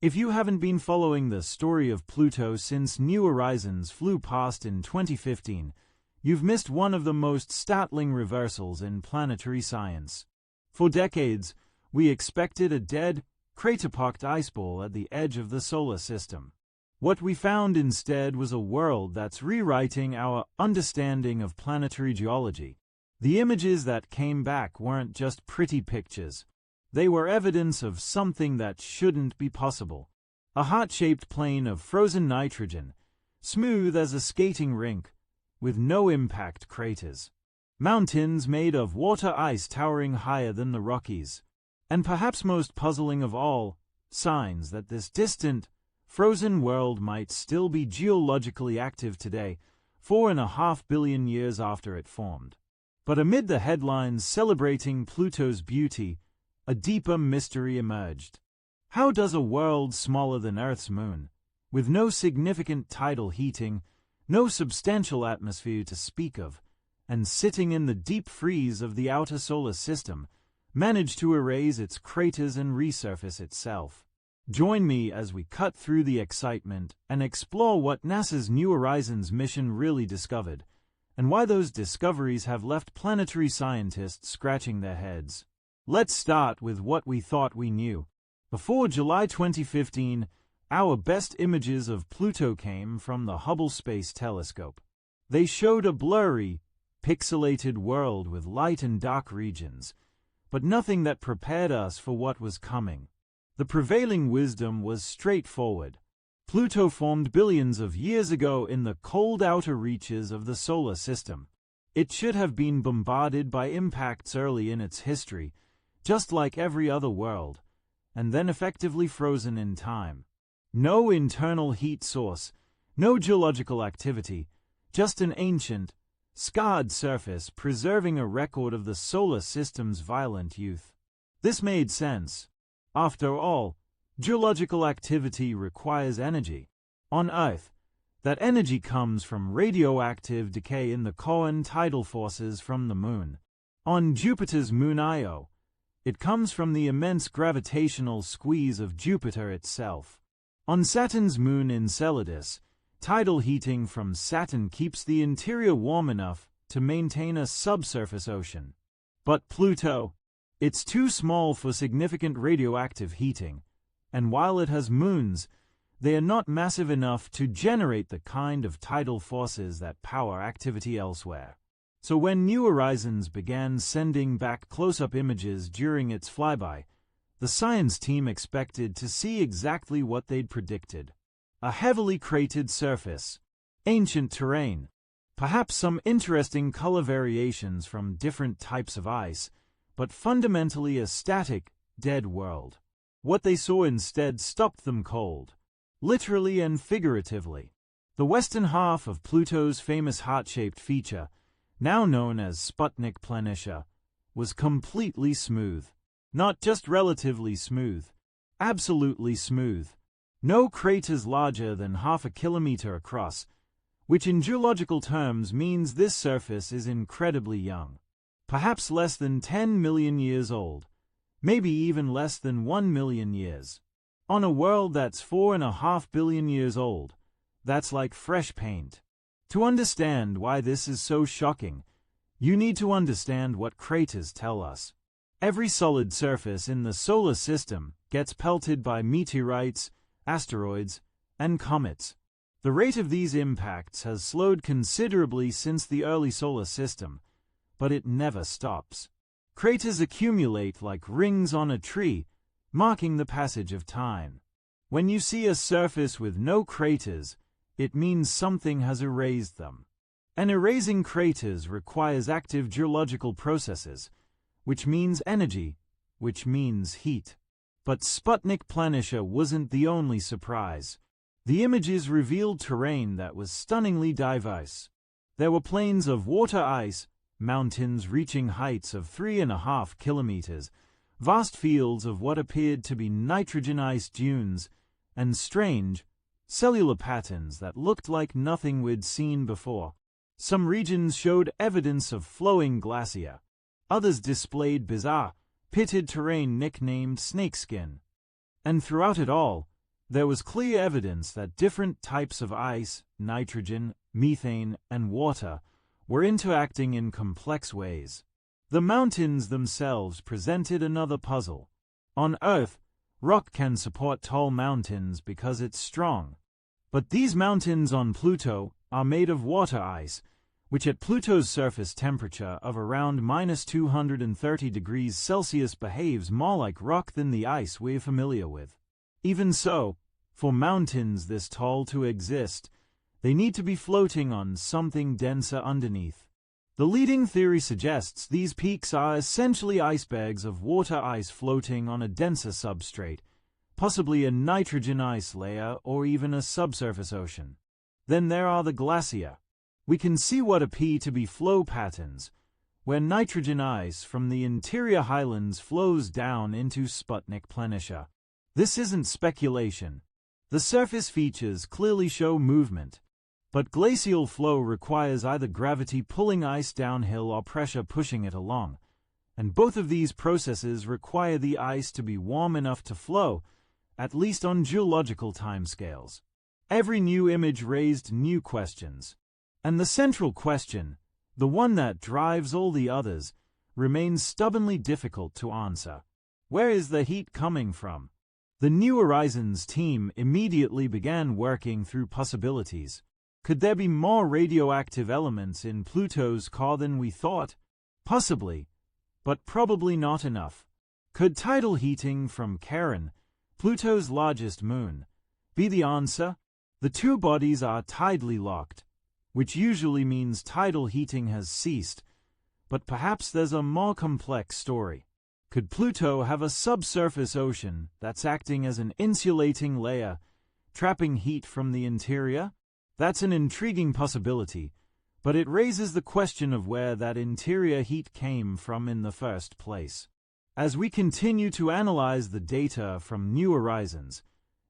If you haven't been following the story of Pluto since New Horizons flew past in 2015, you've missed one of the most startling reversals in planetary science. For decades, we expected a dead, crater-pocked ice ball at the edge of the solar system. What we found instead was a world that's rewriting our understanding of planetary geology. The images that came back weren't just pretty pictures. They were evidence of something that shouldn't be possible. A heart-shaped plain of frozen nitrogen, smooth as a skating rink, with no impact craters. Mountains made of water ice towering higher than the Rockies. And perhaps most puzzling of all, signs that this distant, frozen world might still be geologically active today, 4.5 billion years after it formed. But amid the headlines celebrating Pluto's beauty, a deeper mystery emerged. How does a world smaller than Earth's moon, with no significant tidal heating, no substantial atmosphere to speak of, and sitting in the deep freeze of the outer solar system, manage to erase its craters and resurface itself? Join me as we cut through the excitement and explore what NASA's New Horizons mission really discovered, and why those discoveries have left planetary scientists scratching their heads. Let's start with what we thought we knew. Before July 2015, our best images of Pluto came from the Hubble Space Telescope. They showed a blurry, pixelated world with light and dark regions, but nothing that prepared us for what was coming. The prevailing wisdom was straightforward. Pluto formed billions of years ago in the cold outer reaches of the solar system. It should have been bombarded by impacts early in its history, just like every other world, and then effectively frozen in time. No internal heat source, no geological activity, just an ancient, scarred surface preserving a record of the solar system's violent youth. This made sense. After all, geological activity requires energy. On Earth, that energy comes from radioactive decay in the core and tidal forces from the Moon. On Jupiter's moon Io, it comes from the immense gravitational squeeze of Jupiter itself. On Saturn's moon Enceladus, tidal heating from Saturn keeps the interior warm enough to maintain a subsurface ocean. But Pluto, it's too small for significant radioactive heating, and while it has moons, they are not massive enough to generate the kind of tidal forces that power activity elsewhere. So when New Horizons began sending back close-up images during its flyby, the science team expected to see exactly what they'd predicted. A heavily cratered surface, ancient terrain, perhaps some interesting color variations from different types of ice, but fundamentally a static, dead world. What they saw instead stopped them cold, literally and figuratively. The western half of Pluto's famous heart-shaped feature, now known as Sputnik Planitia, was completely smooth. Not just relatively smooth, absolutely smooth. No craters larger than 0.5 kilometer across, which in geological terms means this surface is incredibly young. Perhaps less than 10 million years old, maybe even less than 1 million years. On a world that's 4.5 billion years old, that's like fresh paint. To understand why this is so shocking, you need to understand what craters tell us. Every solid surface in the solar system gets pelted by meteorites, asteroids, and comets. The rate of these impacts has slowed considerably since the early solar system, but it never stops. Craters accumulate like rings on a tree, marking the passage of time. When you see a surface with no craters, it means something has erased them. And erasing craters requires active geological processes, which means energy, which means heat. But Sputnik Planitia wasn't the only surprise. The images revealed terrain that was stunningly diverse. There were plains of water ice, mountains reaching heights of 3.5 kilometers, vast fields of what appeared to be nitrogen ice dunes, and strange, cellular patterns that looked like nothing we'd seen before. Some regions showed evidence of flowing glacier. Others displayed bizarre, pitted terrain nicknamed snakeskin. And throughout it all, there was clear evidence that different types of ice, nitrogen, methane, and water were interacting in complex ways. The mountains themselves presented another puzzle. On Earth, rock can support tall mountains because it's strong. But these mountains on Pluto are made of water ice, which at Pluto's surface temperature of around -230 degrees Celsius behaves more like rock than the ice we're familiar with. Even so, for mountains this tall to exist, they need to be floating on something denser underneath. The leading theory suggests these peaks are essentially icebergs of water ice floating on a denser substrate, possibly a nitrogen ice layer or even a subsurface ocean. Then there are the glacier. We can see what appear to be flow patterns, where nitrogen ice from the interior highlands flows down into Sputnik Planitia. This isn't speculation. The surface features clearly show movement, but glacial flow requires either gravity pulling ice downhill or pressure pushing it along, and both of these processes require the ice to be warm enough to flow, at least on geological timescales. Every new image raised new questions, and the central question, the one that drives all the others, remains stubbornly difficult to answer. Where is the heat coming from? The New Horizons team immediately began working through possibilities. Could there be more radioactive elements in Pluto's core than we thought? Possibly, but probably not enough. Could tidal heating from Charon, Pluto's largest moon, be the answer? The two bodies are tidally locked, which usually means tidal heating has ceased, but perhaps there's a more complex story. Could Pluto have a subsurface ocean that's acting as an insulating layer, trapping heat from the interior? That's an intriguing possibility, but it raises the question of where that interior heat came from in the first place. As we continue to analyze the data from New Horizons,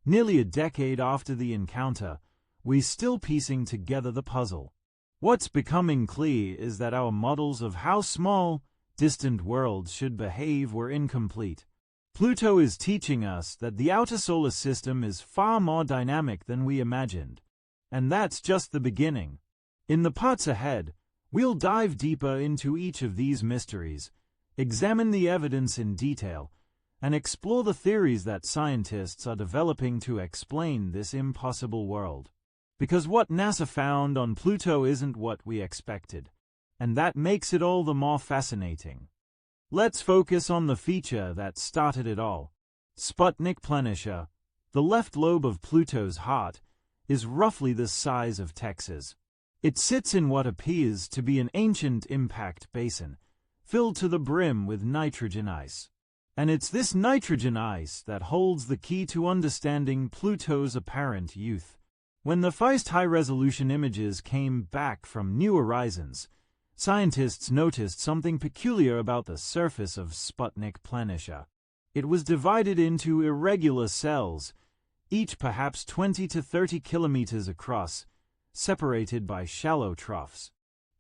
nearly a decade after the encounter, we're still piecing together the puzzle. What's becoming clear is that our models of how small, distant worlds should behave were incomplete. Pluto is teaching us that the outer solar system is far more dynamic than we imagined. And that's just the beginning. In the parts ahead, we'll dive deeper into each of these mysteries, examine the evidence in detail, and explore the theories that scientists are developing to explain this impossible world. Because what NASA found on Pluto isn't what we expected, and that makes it all the more fascinating. Let's focus on the feature that started it all. Sputnik Planitia, the left lobe of Pluto's heart, is roughly the size of Texas. It sits in what appears to be an ancient impact basin, filled to the brim with nitrogen ice. And it's this nitrogen ice that holds the key to understanding Pluto's apparent youth. When the first high-resolution images came back from New Horizons, scientists noticed something peculiar about the surface of Sputnik Planitia. It was divided into irregular cells, each perhaps 20 to 30 kilometers across, separated by shallow troughs.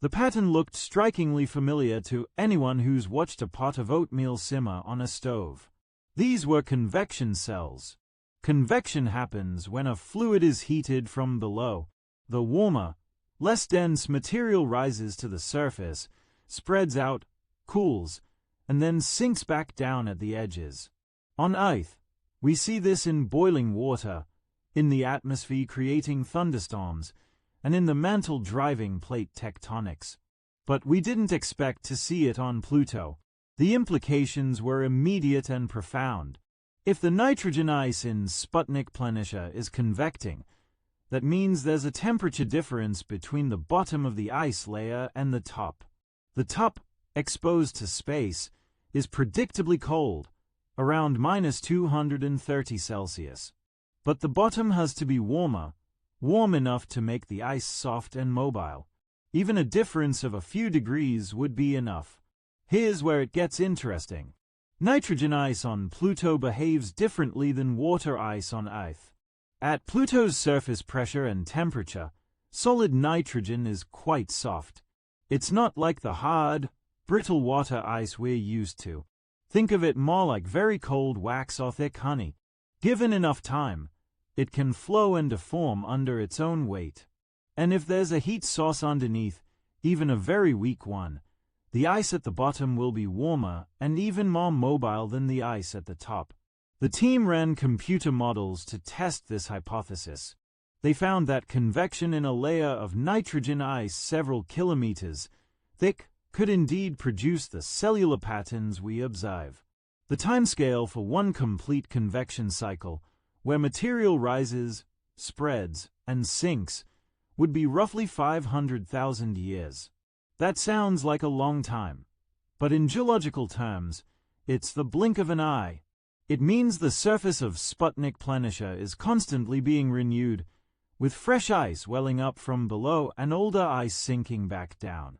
The pattern looked strikingly familiar to anyone who's watched a pot of oatmeal simmer on a stove. These were convection cells. Convection happens when a fluid is heated from below. The warmer, less dense material rises to the surface, spreads out, cools, and then sinks back down at the edges. On Earth, we see this in boiling water, in the atmosphere creating thunderstorms, and in the mantle driving plate tectonics. But we didn't expect to see it on Pluto. The implications were immediate and profound. If the nitrogen ice in Sputnik Planitia is convecting, that means there's a temperature difference between the bottom of the ice layer and the top. The top, exposed to space, is predictably cold, around -230 Celsius. But the bottom has to be warm enough to make the ice soft and mobile. Even a difference of a few degrees would be enough. Here's where it gets interesting. Nitrogen ice on Pluto behaves differently than water ice on Earth. At Pluto's surface pressure and temperature, solid nitrogen is quite soft. It's not like the hard, brittle water ice we're used to. Think of it more like very cold wax or thick honey. Given enough time, it can flow and deform under its own weight. And if there's a heat source underneath, even a very weak one, the ice at the bottom will be warmer and even more mobile than the ice at the top. The team ran computer models to test this hypothesis. They found that convection in a layer of nitrogen ice several kilometers thick could indeed produce the cellular patterns we observe. The timescale for one complete convection cycle, where material rises, spreads, and sinks, would be roughly 500,000 years. That sounds like a long time, but in geological terms, it's the blink of an eye. It means the surface of Sputnik Planitia is constantly being renewed, with fresh ice welling up from below and older ice sinking back down.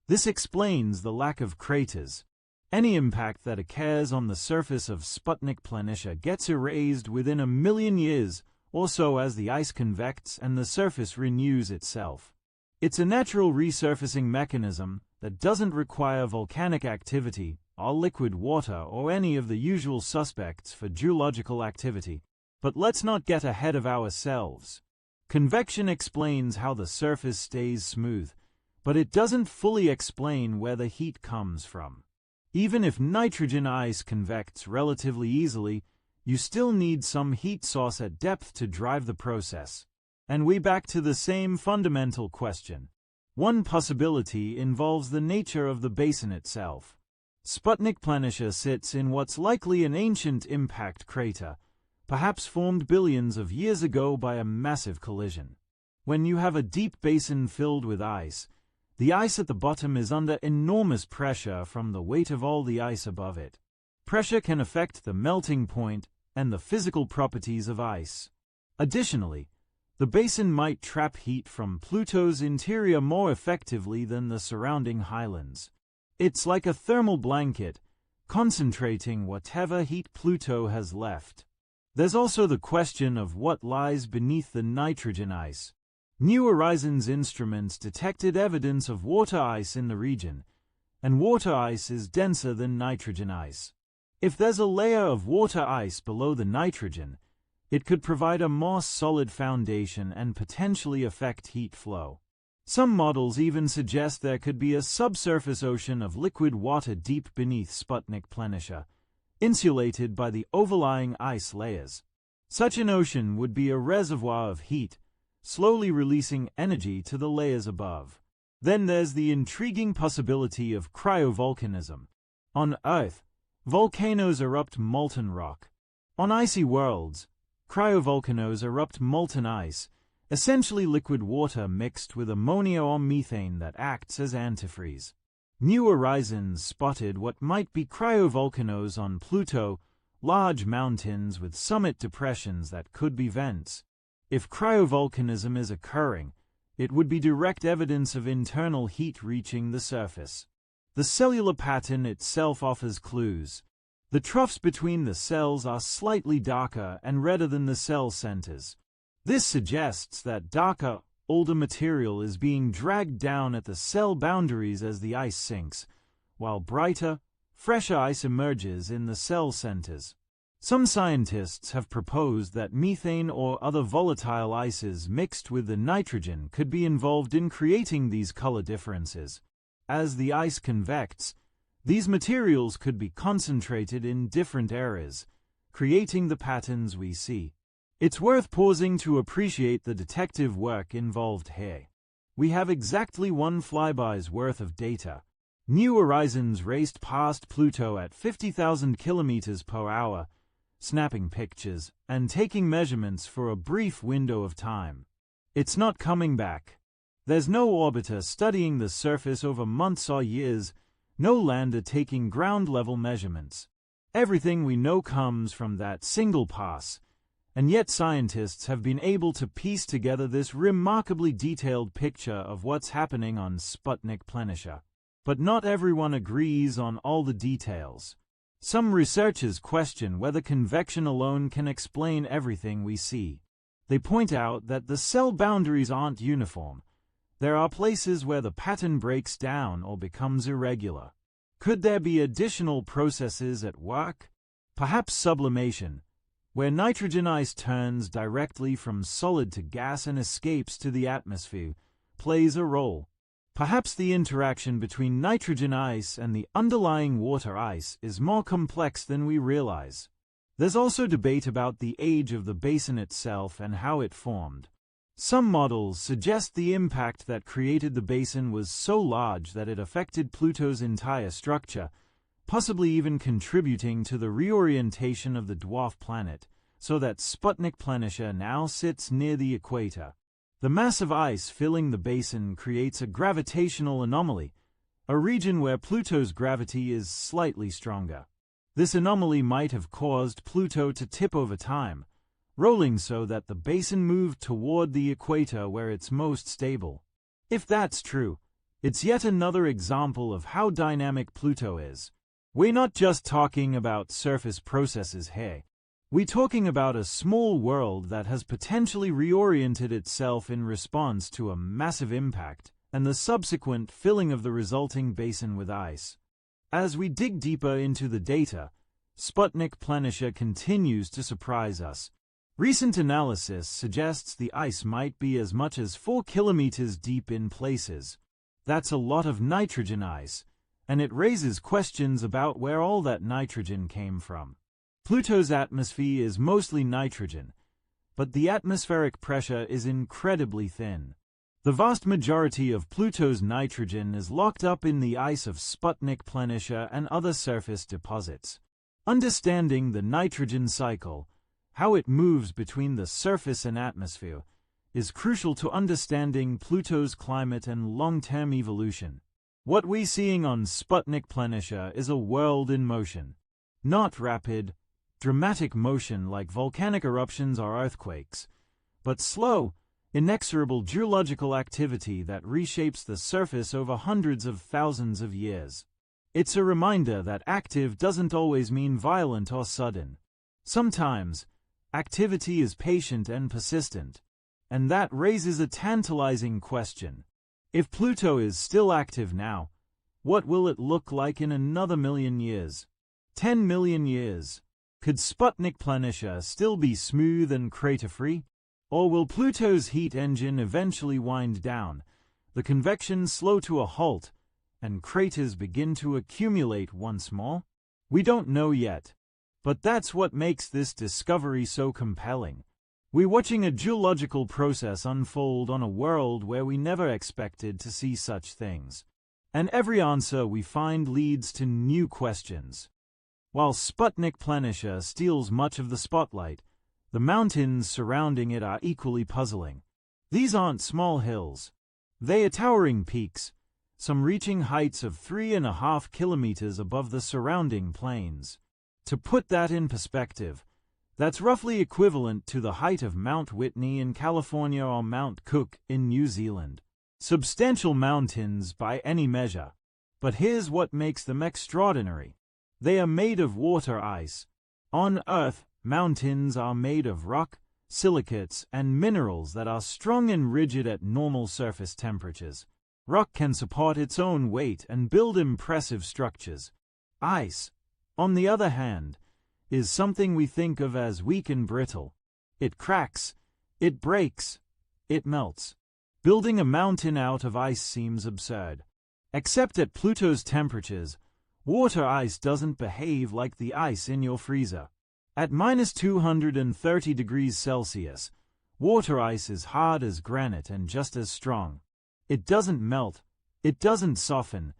This explains the lack of craters. Any impact that occurs on the surface of Sputnik Planitia gets erased within 1 million years or so as the ice convects and the surface renews itself. It's a natural resurfacing mechanism that doesn't require volcanic activity or liquid water or any of the usual suspects for geological activity. But let's not get ahead of ourselves. Convection explains how the surface stays smooth, but it doesn't fully explain where the heat comes from. Even if nitrogen ice convects relatively easily, you still need some heat source at depth to drive the process. And we're back to the same fundamental question. One possibility involves the nature of the basin itself. Sputnik Planitia sits in what's likely an ancient impact crater, perhaps formed billions of years ago by a massive collision. When you have a deep basin filled with ice, the ice at the bottom is under enormous pressure from the weight of all the ice above it. Pressure can affect the melting point and the physical properties of ice. Additionally, the basin might trap heat from Pluto's interior more effectively than the surrounding highlands. It's like a thermal blanket, concentrating whatever heat Pluto has left. There's also the question of what lies beneath the nitrogen ice. New Horizons instruments detected evidence of water ice in the region, and water ice is denser than nitrogen ice. If there's a layer of water ice below the nitrogen, it could provide a more solid foundation and potentially affect heat flow. Some models even suggest there could be a subsurface ocean of liquid water deep beneath Sputnik Planitia, insulated by the overlying ice layers. Such an ocean would be a reservoir of heat, slowly releasing energy to the layers above. Then there's the intriguing possibility of cryovolcanism. On Earth, volcanoes erupt molten rock. On icy worlds, cryovolcanoes erupt molten ice, essentially liquid water mixed with ammonia or methane that acts as antifreeze. New Horizons spotted what might be cryovolcanoes on Pluto, large mountains with summit depressions that could be vents. If cryovolcanism is occurring, it would be direct evidence of internal heat reaching the surface. The cellular pattern itself offers clues. The troughs between the cells are slightly darker and redder than the cell centers. This suggests that darker, older material is being dragged down at the cell boundaries as the ice sinks, while brighter, fresher ice emerges in the cell centers. Some scientists have proposed that methane or other volatile ices mixed with the nitrogen could be involved in creating these color differences. As the ice convects, these materials could be concentrated in different areas, creating the patterns we see. It's worth pausing to appreciate the detective work involved here. We have exactly one flyby's worth of data. New Horizons raced past Pluto at 50,000 kilometers per hour, snapping pictures and taking measurements for a brief window of time. It's not coming back. There's no orbiter studying the surface over months or years, no lander taking ground-level measurements. Everything we know comes from that single pass, and yet scientists have been able to piece together this remarkably detailed picture of what's happening on Sputnik Planitia. But not everyone agrees on all the details. Some researchers question whether convection alone can explain everything we see. They point out that the cell boundaries aren't uniform. There are places where the pattern breaks down or becomes irregular. Could there be additional processes at work? Perhaps sublimation, where nitrogen ice turns directly from solid to gas and escapes to the atmosphere, plays a role. Perhaps the interaction between nitrogen ice and the underlying water ice is more complex than we realize. There's also debate about the age of the basin itself and how it formed. Some models suggest the impact that created the basin was so large that it affected Pluto's entire structure, possibly even contributing to the reorientation of the dwarf planet, so that Sputnik Planitia now sits near the equator. The massive ice filling the basin creates a gravitational anomaly, a region where Pluto's gravity is slightly stronger. This anomaly might have caused Pluto to tip over time, rolling so that the basin moved toward the equator where it's most stable. If that's true, it's yet another example of how dynamic Pluto is. We're not just talking about surface processes here. We're talking about a small world that has potentially reoriented itself in response to a massive impact and the subsequent filling of the resulting basin with ice. As we dig deeper into the data, Sputnik Planitia continues to surprise us. Recent analysis suggests the ice might be as much as 4 kilometers deep in places. That's a lot of nitrogen ice, and it raises questions about where all that nitrogen came from. Pluto's atmosphere is mostly nitrogen, but the atmospheric pressure is incredibly thin. The vast majority of Pluto's nitrogen is locked up in the ice of Sputnik Planitia and other surface deposits. Understanding the nitrogen cycle, how it moves between the surface and atmosphere, is crucial to understanding Pluto's climate and long-term evolution. What we're seeing on Sputnik Planitia is a world in motion. Not rapid, dramatic motion like volcanic eruptions or earthquakes, but slow, inexorable geological activity that reshapes the surface over hundreds of thousands of years. It's a reminder that active doesn't always mean violent or sudden. Sometimes, activity is patient and persistent, and that raises a tantalizing question. If Pluto is still active now, what will it look like in another million years? 10 million years? Could Sputnik Planitia still be smooth and crater-free? Or will Pluto's heat engine eventually wind down, the convection slow to a halt, and craters begin to accumulate once more? We don't know yet. But that's what makes this discovery so compelling. We're watching a geological process unfold on a world where we never expected to see such things. And every answer we find leads to new questions. While Sputnik Planitia steals much of the spotlight, the mountains surrounding it are equally puzzling. These aren't small hills. They are towering peaks, some reaching heights of 3.5 kilometers above the surrounding plains. To put that in perspective, that's roughly equivalent to the height of Mount Whitney in California or Mount Cook in New Zealand. Substantial mountains by any measure. But here's what makes them extraordinary. They are made of water ice. On Earth, mountains are made of rock, silicates, and minerals that are strong and rigid at normal surface temperatures. Rock can support its own weight and build impressive structures. Ice, on the other hand, is something we think of as weak and brittle. It cracks, it breaks, it melts. Building a mountain out of ice seems absurd. Except at Pluto's temperatures, water ice doesn't behave like the ice in your freezer. At -230 degrees Celsius, water ice is hard as granite and just as strong. It doesn't melt, it doesn't soften,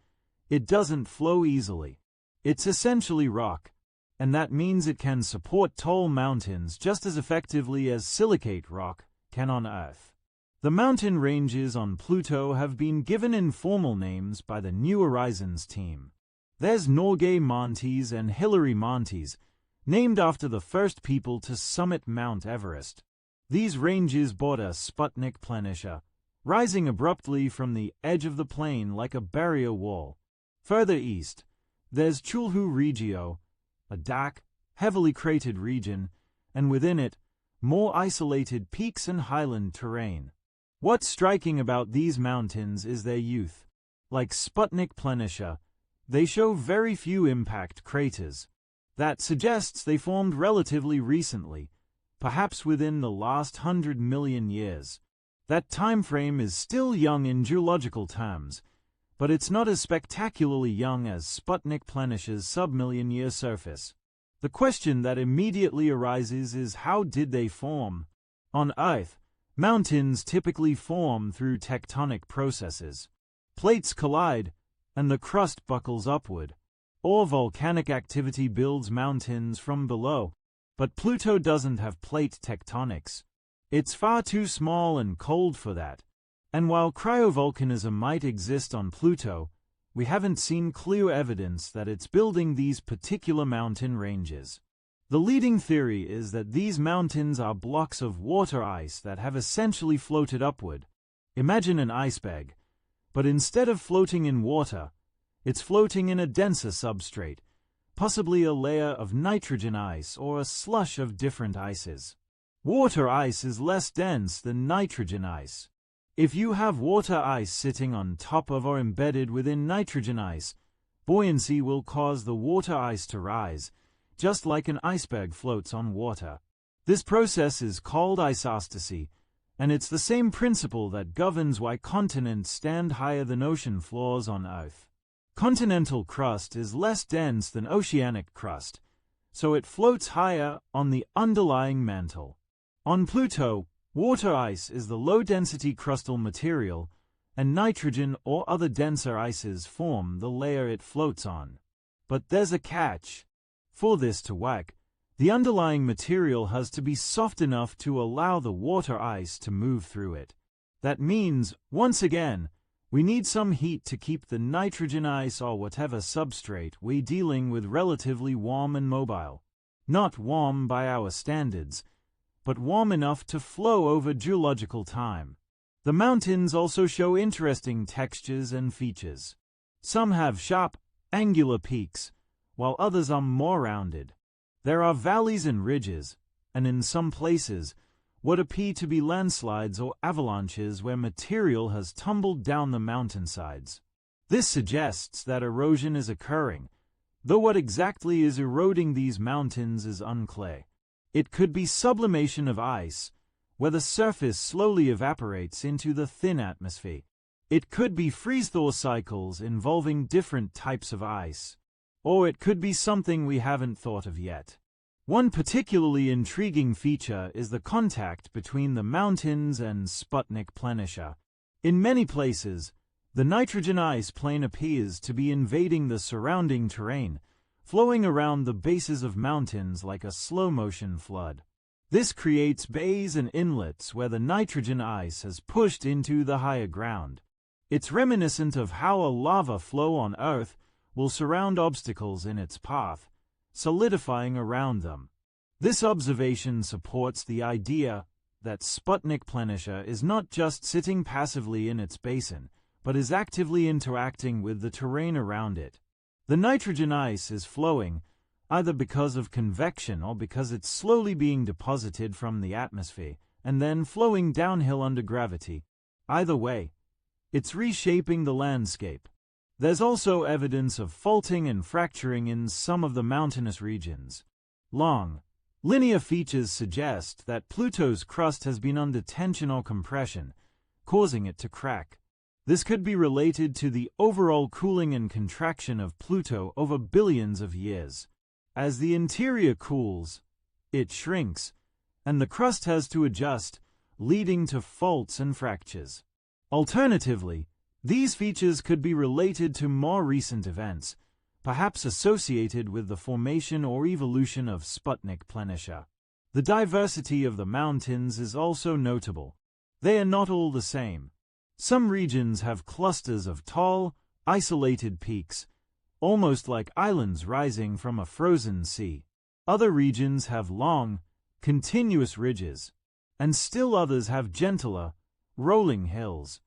it doesn't flow easily. It's essentially rock, and that means it can support tall mountains just as effectively as silicate rock can on Earth. The mountain ranges on Pluto have been given informal names by the New Horizons team. There's Norgay Montes and Hillary Montes, named after the first people to summit Mount Everest. These ranges border Sputnik Planitia, rising abruptly from the edge of the plain like a barrier wall. Further east, there's Chulhu Regio, a dark, heavily cratered region, and within it, more isolated peaks and highland terrain. What's striking about these mountains is their youth. Like Sputnik Planitia, they show very few impact craters. That suggests they formed relatively recently, perhaps within the last 100 million years. That time frame is still young in geological terms, but it's not as spectacularly young as Sputnik Planische's sub-million-year surface. The question that immediately arises is, how did they form? On Earth, mountains typically form through tectonic processes. Plates collide, and the crust buckles upward. Or volcanic activity builds mountains from below. But Pluto doesn't have plate tectonics. It's far too small and cold for that. And while cryovolcanism might exist on Pluto, we haven't seen clear evidence that it's building these particular mountain ranges. The leading theory is that these mountains are blocks of water ice that have essentially floated upward. Imagine an iceberg, but instead of floating in water, it's floating in a denser substrate, possibly a layer of nitrogen ice or a slush of different ices. Water ice is less dense than nitrogen ice. If you have water ice sitting on top of or embedded within nitrogen ice, buoyancy will cause the water ice to rise, just like an iceberg floats on water. This process is called isostasy, and it's the same principle that governs why continents stand higher than ocean floors on Earth. Continental crust is less dense than oceanic crust, so it floats higher on the underlying mantle. On Pluto, water ice is the low-density crustal material, and nitrogen or other denser ices form the layer it floats on. But there's a catch. For this to work, the underlying material has to be soft enough to allow the water ice to move through it. That means, once again, we need some heat to keep the nitrogen ice or whatever substrate we're dealing with relatively warm and mobile. Not warm by our standards, but warm enough to flow over geological time. The mountains also show interesting textures and features. Some have sharp, angular peaks, while others are more rounded. There are valleys and ridges, and in some places, what appear to be landslides or avalanches where material has tumbled down the mountainsides. This suggests that erosion is occurring, though what exactly is eroding these mountains is unclear. It could be sublimation of ice, where the surface slowly evaporates into the thin atmosphere. It could be freeze-thaw cycles involving different types of ice. Or it could be something we haven't thought of yet. One particularly intriguing feature is the contact between the mountains and Sputnik Planitia. In many places, the nitrogen ice plain appears to be invading the surrounding terrain, flowing around the bases of mountains like a slow-motion flood. This creates bays and inlets where the nitrogen ice has pushed into the higher ground. It's reminiscent of how a lava flow on Earth will surround obstacles in its path, solidifying around them. This observation supports the idea that Sputnik Planitia is not just sitting passively in its basin, but is actively interacting with the terrain around it. The nitrogen ice is flowing, either because of convection or because it's slowly being deposited from the atmosphere, and then flowing downhill under gravity. Either way, it's reshaping the landscape. There's also evidence of faulting and fracturing in some of the mountainous regions. Long, linear features suggest that Pluto's crust has been under tension or compression, causing it to crack. This could be related to the overall cooling and contraction of Pluto over billions of years. As the interior cools, it shrinks, and the crust has to adjust, leading to faults and fractures. Alternatively, these features could be related to more recent events, perhaps associated with the formation or evolution of Sputnik Planitia. The diversity of the mountains is also notable. They are not all the same. Some regions have clusters of tall, isolated peaks, almost like islands rising from a frozen sea. Other regions have long, continuous ridges, and still others have gentler, rolling hills.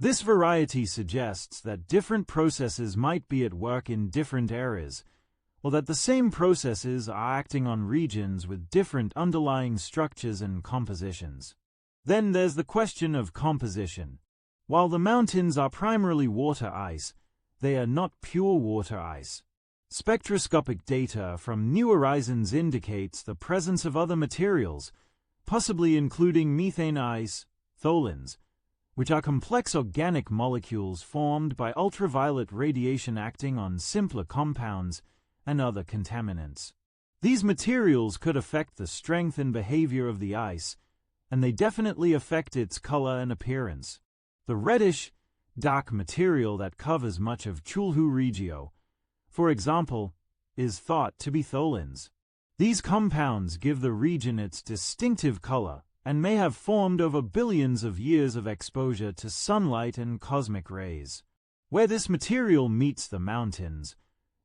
This variety suggests that different processes might be at work in different areas, or that the same processes are acting on regions with different underlying structures and compositions. Then there's the question of composition. While the mountains are primarily water ice, they are not pure water ice. Spectroscopic data from New Horizons indicates the presence of other materials, possibly including methane ice, tholins, which are complex organic molecules formed by ultraviolet radiation acting on simpler compounds and other contaminants. These materials could affect the strength and behavior of the ice, and they definitely affect its color and appearance. The reddish, dark material that covers much of Chulhu Regio, for example, is thought to be tholins. These compounds give the region its distinctive color and may have formed over billions of years of exposure to sunlight and cosmic rays. Where this material meets the mountains,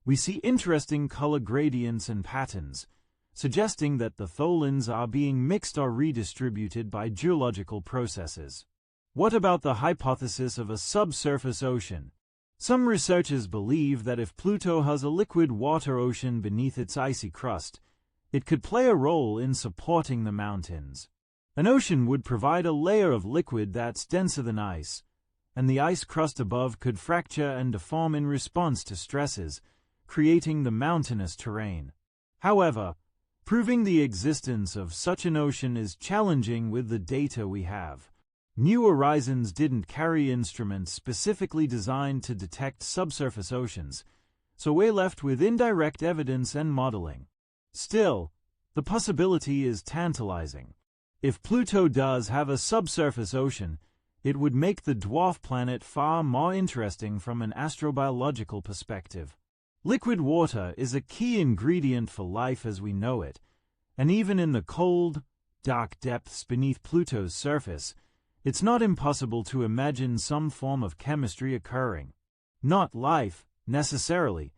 we see interesting color gradients and patterns, suggesting that the tholins are being mixed or redistributed by geological processes. What about the hypothesis of a subsurface ocean? Some researchers believe that if Pluto has a liquid water ocean beneath its icy crust, it could play a role in supporting the mountains. An ocean would provide a layer of liquid that's denser than ice, and the ice crust above could fracture and deform in response to stresses, creating the mountainous terrain. However, proving the existence of such an ocean is challenging with the data we have. New Horizons didn't carry instruments specifically designed to detect subsurface oceans, so we're left with indirect evidence and modeling. Still, the possibility is tantalizing. If Pluto does have a subsurface ocean, it would make the dwarf planet far more interesting from an astrobiological perspective. Liquid water is a key ingredient for life as we know it, and even in the cold, dark depths beneath Pluto's surface, it's not impossible to imagine some form of chemistry occurring. Not life, necessarily,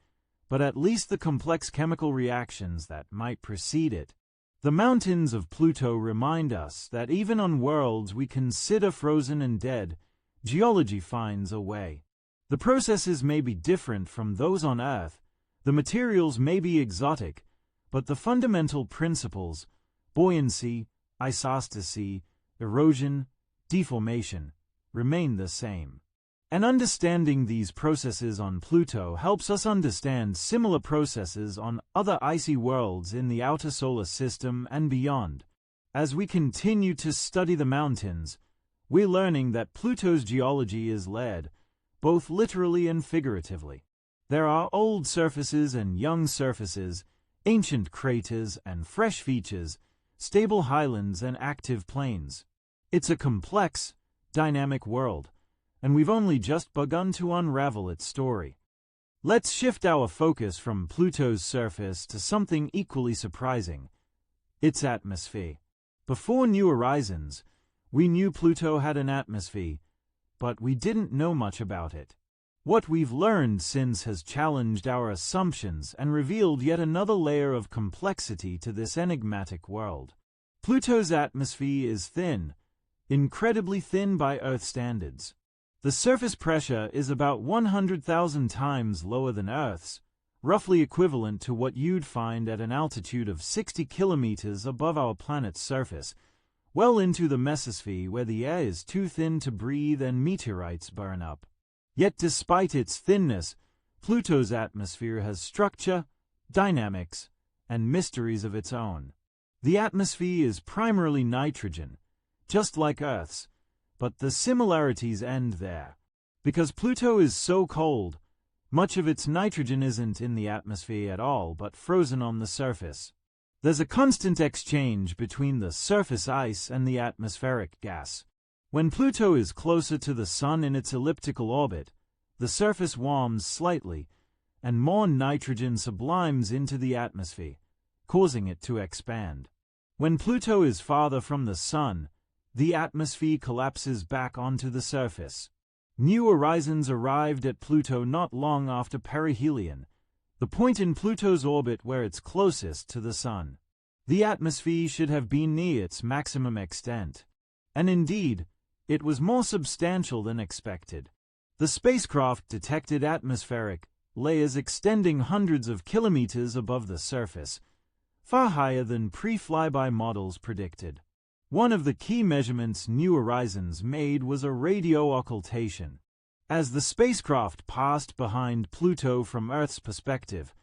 but at least the complex chemical reactions that might precede it. The mountains of Pluto remind us that even on worlds we consider frozen and dead, geology finds a way. The processes may be different from those on Earth, the materials may be exotic, but the fundamental principles, buoyancy, isostasy, erosion, deformation, remain the same. And understanding these processes on Pluto helps us understand similar processes on other icy worlds in the outer solar system and beyond. As we continue to study the mountains, we're learning that Pluto's geology is layered, both literally and figuratively. There are old surfaces and young surfaces, ancient craters and fresh features, stable highlands and active plains. It's a complex, dynamic world, and we've only just begun to unravel its story. Let's shift our focus from Pluto's surface to something equally surprising: its atmosphere. Before New Horizons, we knew Pluto had an atmosphere, but we didn't know much about it. What we've learned since has challenged our assumptions and revealed yet another layer of complexity to this enigmatic world. Pluto's atmosphere is thin, incredibly thin by Earth standards. The surface pressure is about 100,000 times lower than Earth's, roughly equivalent to what you'd find at an altitude of 60 kilometers above our planet's surface, well into the mesosphere where the air is too thin to breathe and meteorites burn up. Yet despite its thinness, Pluto's atmosphere has structure, dynamics, and mysteries of its own. The atmosphere is primarily nitrogen, just like Earth's, but the similarities end there. Because Pluto is so cold, much of its nitrogen isn't in the atmosphere at all but frozen on the surface. There's a constant exchange between the surface ice and the atmospheric gas. When Pluto is closer to the Sun in its elliptical orbit, the surface warms slightly, and more nitrogen sublimes into the atmosphere, causing it to expand. When Pluto is farther from the Sun, the atmosphere collapses back onto the surface. New Horizons arrived at Pluto not long after perihelion, the point in Pluto's orbit where it's closest to the Sun. The atmosphere should have been near its maximum extent, and indeed, it was more substantial than expected. The spacecraft detected atmospheric layers extending hundreds of kilometers above the surface, far higher than pre-flyby models predicted. One of the key measurements New Horizons made was a radio occultation. As the spacecraft passed behind Pluto from Earth's perspective,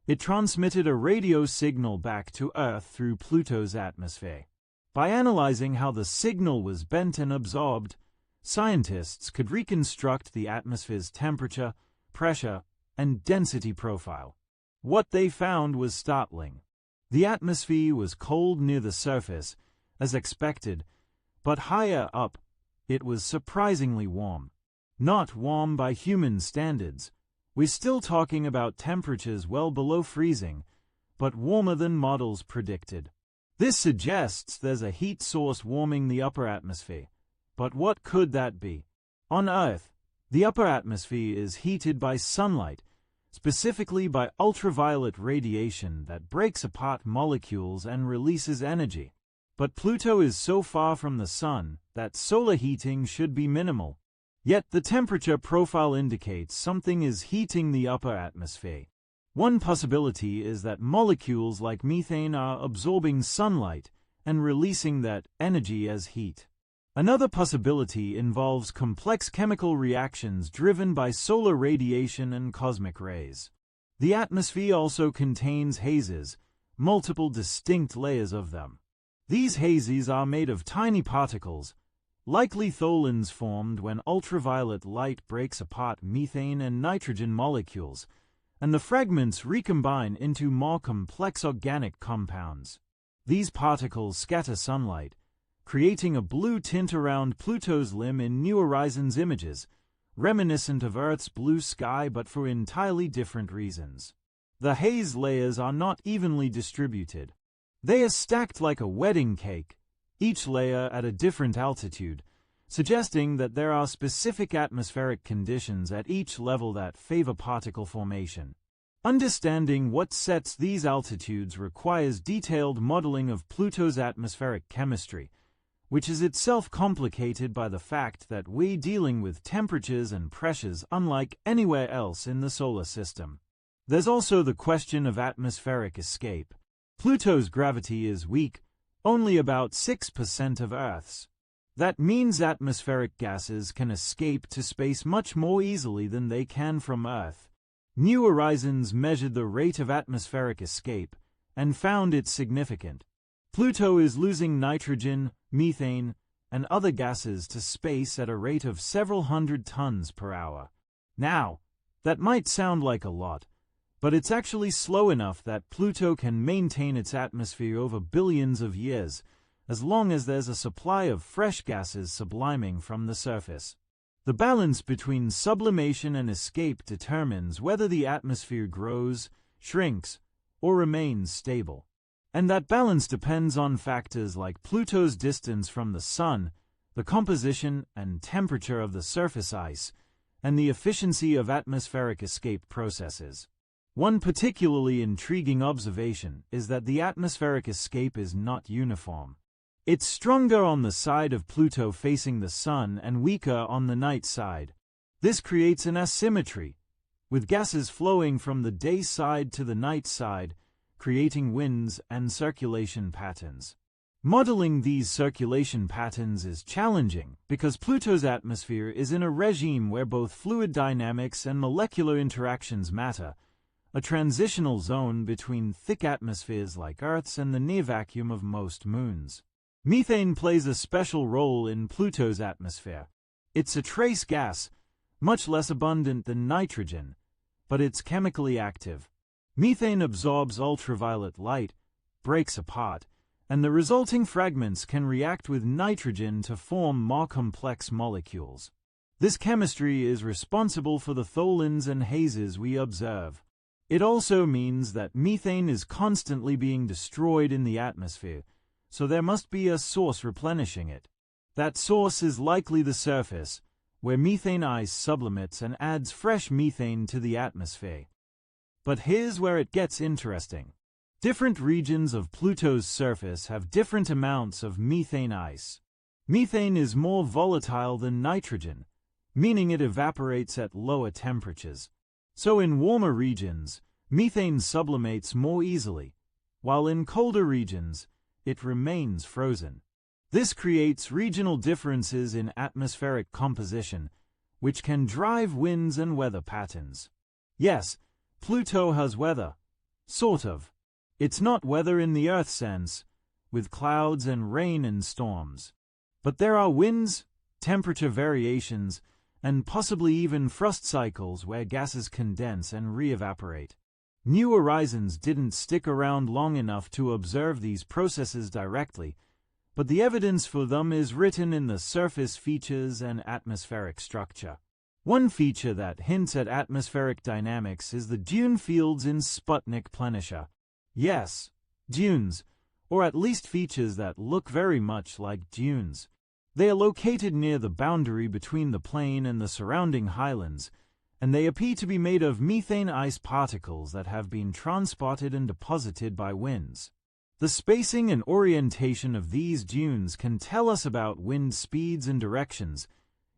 It transmitted a radio signal back to Earth through Pluto's atmosphere. By analyzing how the signal was bent and absorbed, scientists could reconstruct the atmosphere's temperature, pressure, and density profile. What they found was startling. The atmosphere was cold near the surface, as expected, but higher up, it was surprisingly warm. Not warm by human standards. We're still talking about temperatures well below freezing, but warmer than models predicted. This suggests there's a heat source warming the upper atmosphere. But what could that be? On Earth, the upper atmosphere is heated by sunlight, specifically by ultraviolet radiation that breaks apart molecules and releases energy. But Pluto is so far from the Sun that solar heating should be minimal. Yet the temperature profile indicates something is heating the upper atmosphere. One possibility is that molecules like methane are absorbing sunlight and releasing that energy as heat. Another possibility involves complex chemical reactions driven by solar radiation and cosmic rays. The atmosphere also contains hazes, multiple distinct layers of them. These hazes are made of tiny particles, likely tholins formed when ultraviolet light breaks apart methane and nitrogen molecules, and the fragments recombine into more complex organic compounds. These particles scatter sunlight, creating a blue tint around Pluto's limb in New Horizons images, reminiscent of Earth's blue sky but for entirely different reasons. The haze layers are not evenly distributed. They are stacked like a wedding cake, each layer at a different altitude, suggesting that there are specific atmospheric conditions at each level that favor particle formation. Understanding what sets these altitudes requires detailed modeling of Pluto's atmospheric chemistry, which is itself complicated by the fact that we're dealing with temperatures and pressures unlike anywhere else in the solar system. There's also the question of atmospheric escape. Pluto's gravity is weak, only about 6% of Earth's. That means atmospheric gases can escape to space much more easily than they can from Earth. New Horizons measured the rate of atmospheric escape and found it significant. Pluto is losing nitrogen, methane, and other gases to space at a rate of several hundred tons per hour. Now, that might sound like a lot, but it's actually slow enough that Pluto can maintain its atmosphere over billions of years, as long as there's a supply of fresh gases subliming from the surface. The balance between sublimation and escape determines whether the atmosphere grows, shrinks, or remains stable. And that balance depends on factors like Pluto's distance from the Sun, the composition and temperature of the surface ice, and the efficiency of atmospheric escape processes. One particularly intriguing observation is that the atmospheric escape is not uniform. It's stronger on the side of Pluto facing the Sun and weaker on the night side. This creates an asymmetry, with gases flowing from the day side to the night side, creating winds and circulation patterns. Modeling these circulation patterns is challenging because Pluto's atmosphere is in a regime where both fluid dynamics and molecular interactions matter, a transitional zone between thick atmospheres like Earth's and the near vacuum of most moons. Methane plays a special role in Pluto's atmosphere. It's a trace gas, much less abundant than nitrogen, but it's chemically active. Methane absorbs ultraviolet light, breaks apart, and the resulting fragments can react with nitrogen to form more complex molecules. This chemistry is responsible for the tholins and hazes we observe. It also means that methane is constantly being destroyed in the atmosphere, so there must be a source replenishing it. That source is likely the surface, where methane ice sublimates and adds fresh methane to the atmosphere. But here's where it gets interesting. Different regions of Pluto's surface have different amounts of methane ice. Methane is more volatile than nitrogen, meaning it evaporates at lower temperatures. So in warmer regions, methane sublimates more easily, while in colder regions, it remains frozen. This creates regional differences in atmospheric composition, which can drive winds and weather patterns. Yes, Pluto has weather, Sort of. It's not weather in the Earth sense, with clouds and rain and storms. But there are winds, temperature variations, and possibly even frost cycles where gases condense and re-evaporate. New Horizons didn't stick around long enough to observe these processes directly, but the evidence for them is written in the surface features and atmospheric structure. One feature that hints at atmospheric dynamics is the dune fields in Sputnik Planitia. Yes, dunes, or at least features that look very much like dunes. They are located near the boundary between the plain and the surrounding highlands, and they appear to be made of methane ice particles that have been transported and deposited by winds. The spacing and orientation of these dunes can tell us about wind speeds and directions,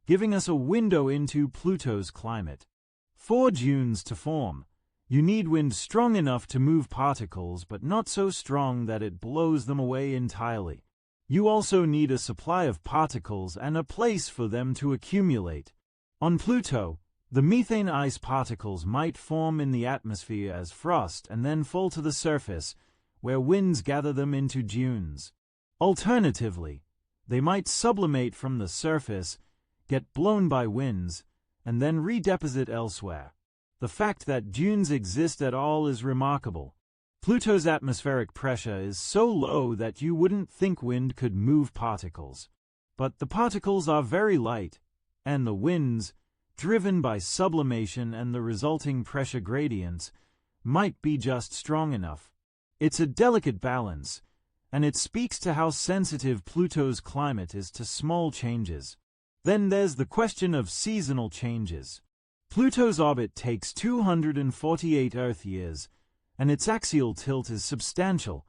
giving us a window into Pluto's climate. For dunes to form, you need wind strong enough to move particles but not so strong that it blows them away entirely. You also need a supply of particles and a place for them to accumulate. On Pluto, the methane ice particles might form in the atmosphere as frost and then fall to the surface, where winds gather them into dunes. Alternatively, they might sublimate from the surface, get blown by winds, and then redeposit elsewhere. The fact that dunes exist at all is remarkable. Pluto's atmospheric pressure is so low that you wouldn't think wind could move particles. But the particles are very light, and the winds, driven by sublimation and the resulting pressure gradients, might be just strong enough. It's a delicate balance, and it speaks to how sensitive Pluto's climate is to small changes. Then there's the question of seasonal changes. Pluto's orbit takes 248 Earth years, and its axial tilt is substantial,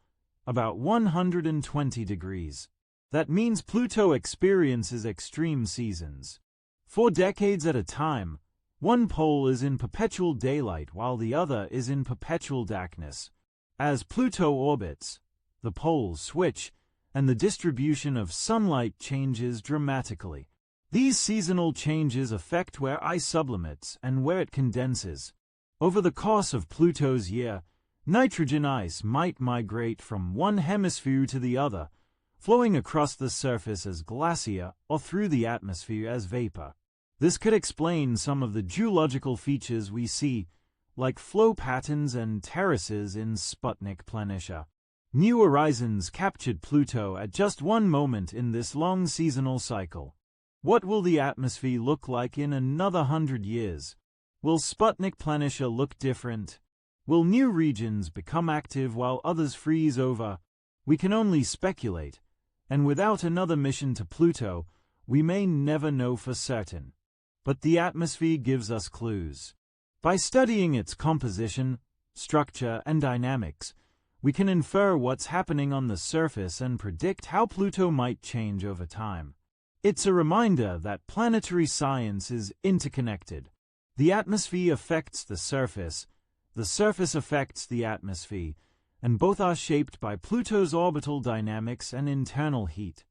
about 120 degrees. That means Pluto experiences extreme seasons. For decades at a time, one pole is in perpetual daylight while the other is in perpetual darkness. As Pluto orbits, the poles switch, and the distribution of sunlight changes dramatically. These seasonal changes affect where ice sublimates and where it condenses. Over the course of Pluto's year, nitrogen ice might migrate from one hemisphere to the other, flowing across the surface as glacier or through the atmosphere as vapor. This could explain some of the geological features we see, like flow patterns and terraces in Sputnik Planitia. New Horizons captured Pluto at just one moment in this long seasonal cycle. What will the atmosphere look like in another 100 years? Will Sputnik Planitia look different? Will new regions become active while others freeze over? We can only speculate, and without another mission to Pluto, we may never know for certain. But the atmosphere gives us clues. By studying its composition, structure, and dynamics, we can infer what's happening on the surface and predict how Pluto might change over time. It's a reminder that planetary science is interconnected. The atmosphere affects the surface affects the atmosphere, and both are shaped by Pluto's orbital dynamics and internal heat.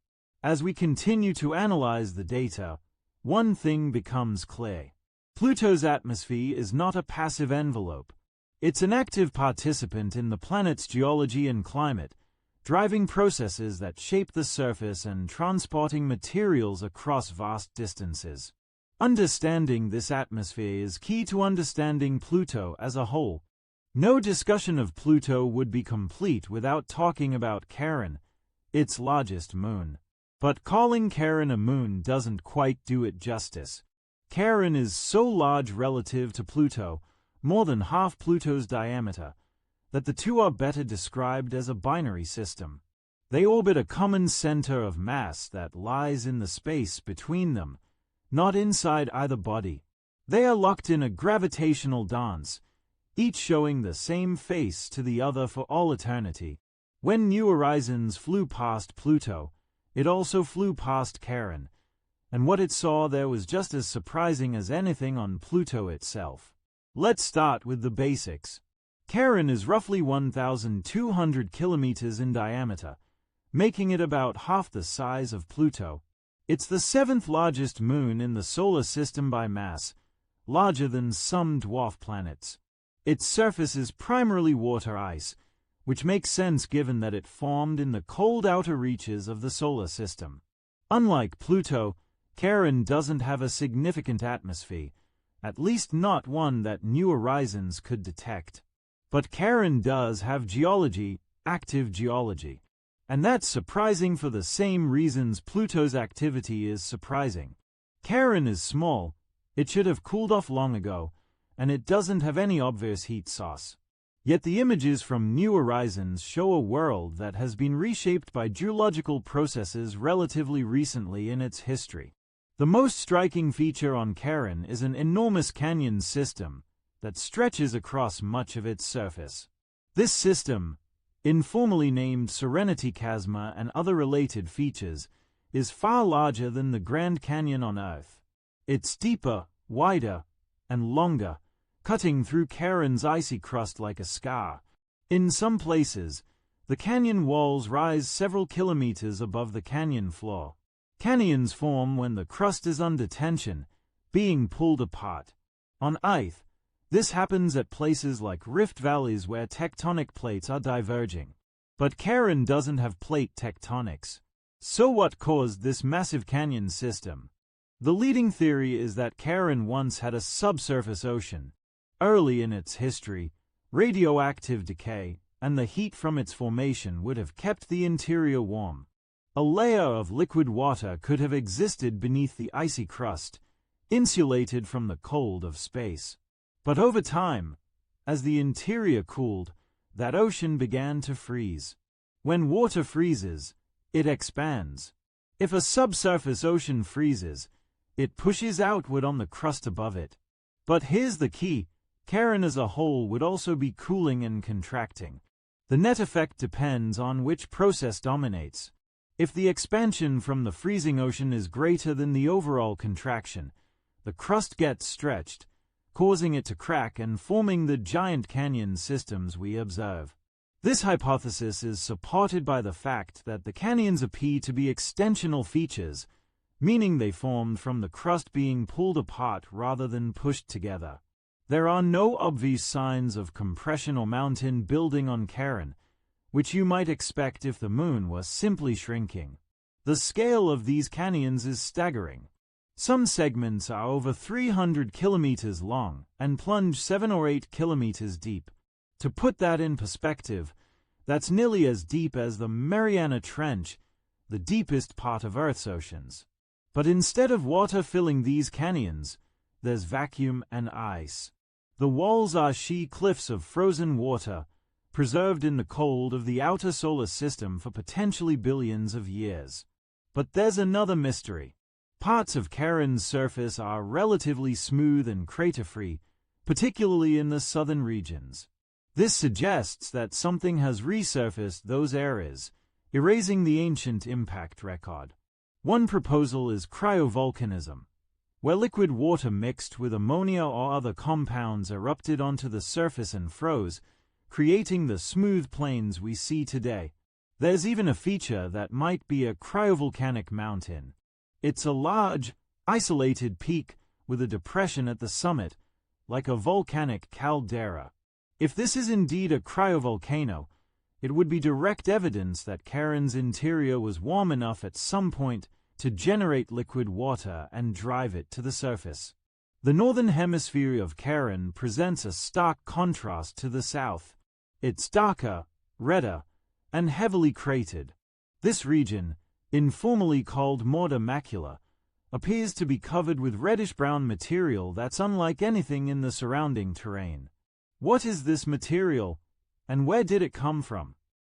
As we continue to analyze the data, one thing becomes clear. Pluto's atmosphere is not a passive envelope. It's an active participant in the planet's geology and climate, driving processes that shape the surface and transporting materials across vast distances. Understanding this atmosphere is key to understanding Pluto as a whole. No discussion of Pluto would be complete without talking about Charon, its largest moon. But calling Charon a moon doesn't quite do it justice. Charon is so large relative to Pluto, more than half Pluto's diameter, that the two are better described as a binary system. They orbit a common center of mass that lies in the space between them, not inside either body. They are locked in a gravitational dance, each showing the same face to the other for all eternity. When New Horizons flew past Pluto, it also flew past Charon, and what it saw there was just as surprising as anything on Pluto itself. Let's start with the basics. Charon is roughly 1,200 kilometers in diameter, making it about half the size of Pluto. It's the seventh largest moon in the solar system by mass, larger than some dwarf planets. Its surface is primarily water ice, which makes sense given that it formed in the cold outer reaches of the solar system. Unlike Pluto, Charon doesn't have a significant atmosphere, at least not one that New Horizons could detect. But Charon does have geology, active geology. And that's surprising for the same reasons Pluto's activity is surprising. Charon is small, it should have cooled off long ago, and it doesn't have any obvious heat source. Yet the images from New Horizons show a world that has been reshaped by geological processes relatively recently in its history. The most striking feature on Charon is an enormous canyon system that stretches across much of its surface. This system, informally named Serenity Chasma and other related features, is far larger than the Grand Canyon on Earth. It's deeper, wider, and longer, cutting through Charon's icy crust like a scar. In some places, the canyon walls rise several kilometers above the canyon floor. Canyons form when the crust is under tension, being pulled apart. On Earth, this happens at places like rift valleys where tectonic plates are diverging. But Charon doesn't have plate tectonics. So what caused this massive canyon system? The leading theory is that Charon once had a subsurface ocean. Early in its history, radioactive decay and the heat from its formation would have kept the interior warm. A layer of liquid water could have existed beneath the icy crust, insulated from the cold of space. But over time, as the interior cooled, that ocean began to freeze. When water freezes, it expands. If a subsurface ocean freezes, it pushes outward on the crust above it. But here's the key: Charon as a whole would also be cooling and contracting. The net effect depends on which process dominates. If the expansion from the freezing ocean is greater than the overall contraction, the crust gets stretched, causing it to crack and forming the giant canyon systems we observe. This hypothesis is supported by the fact that the canyons appear to be extensional features, meaning they formed from the crust being pulled apart rather than pushed together. There are no obvious signs of compression or mountain building on Charon, which you might expect if the moon was simply shrinking. The scale of these canyons is staggering. Some segments are over 300 kilometers long and plunge 7 or 8 kilometers deep. To put that in perspective, that's nearly as deep as the Mariana Trench, the deepest part of Earth's oceans. But instead of water filling these canyons, there's vacuum and ice. The walls are sheer cliffs of frozen water, preserved in the cold of the outer solar system for potentially billions of years. But there's another mystery. Parts of Charon's surface are relatively smooth and crater-free, particularly in the southern regions. This suggests that something has resurfaced those areas, erasing the ancient impact record. One proposal is cryovolcanism, where liquid water mixed with ammonia or other compounds erupted onto the surface and froze, creating the smooth plains we see today. There's even a feature that might be a cryovolcanic mountain. It's a large, isolated peak with a depression at the summit, like a volcanic caldera. If this is indeed a cryovolcano, it would be direct evidence that Charon's interior was warm enough at some point to generate liquid water and drive it to the surface. The northern hemisphere of Charon presents a stark contrast to the south. It's darker, redder, and heavily cratered. This region, informally called Morta Macula, appears to be covered with reddish-brown material that's unlike anything in the surrounding terrain. What is this material, and where did it come from?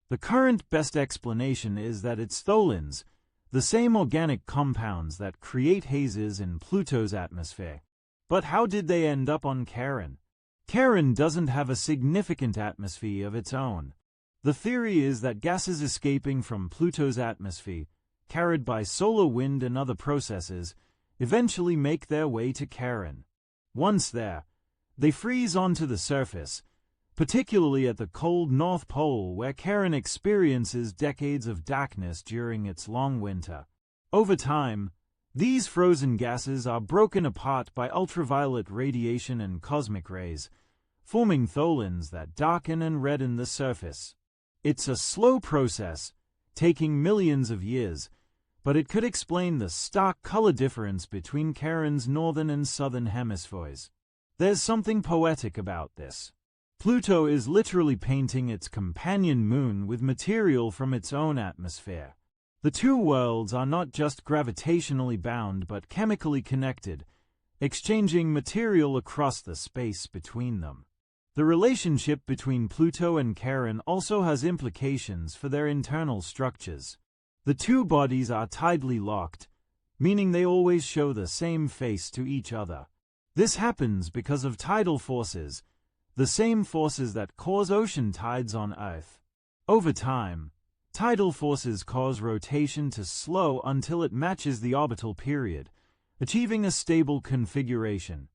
The current best explanation is that it's tholins, the same organic compounds that create hazes in Pluto's atmosphere. But how did they end up on Charon? Charon doesn't have a significant atmosphere of its own. The theory is that gases escaping from Pluto's atmosphere, carried by solar wind and other processes, eventually make their way to Charon. Once there, they freeze onto the surface, particularly at the cold North Pole where Charon experiences decades of darkness during its long winter. Over time, these frozen gases are broken apart by ultraviolet radiation and cosmic rays, forming tholins that darken and redden the surface. It's a slow process, taking millions of years, but it could explain the stark color difference between Charon's northern and southern hemispheres. There's something poetic about this. Pluto is literally painting its companion moon with material from its own atmosphere. The two worlds are not just gravitationally bound but chemically connected, exchanging material across the space between them. The relationship between Pluto and Charon also has implications for their internal structures. The two bodies are tidally locked, meaning they always show the same face to each other. This happens because of tidal forces, the same forces that cause ocean tides on Earth. Over time, tidal forces cause rotation to slow until it matches the orbital period, achieving a stable configuration.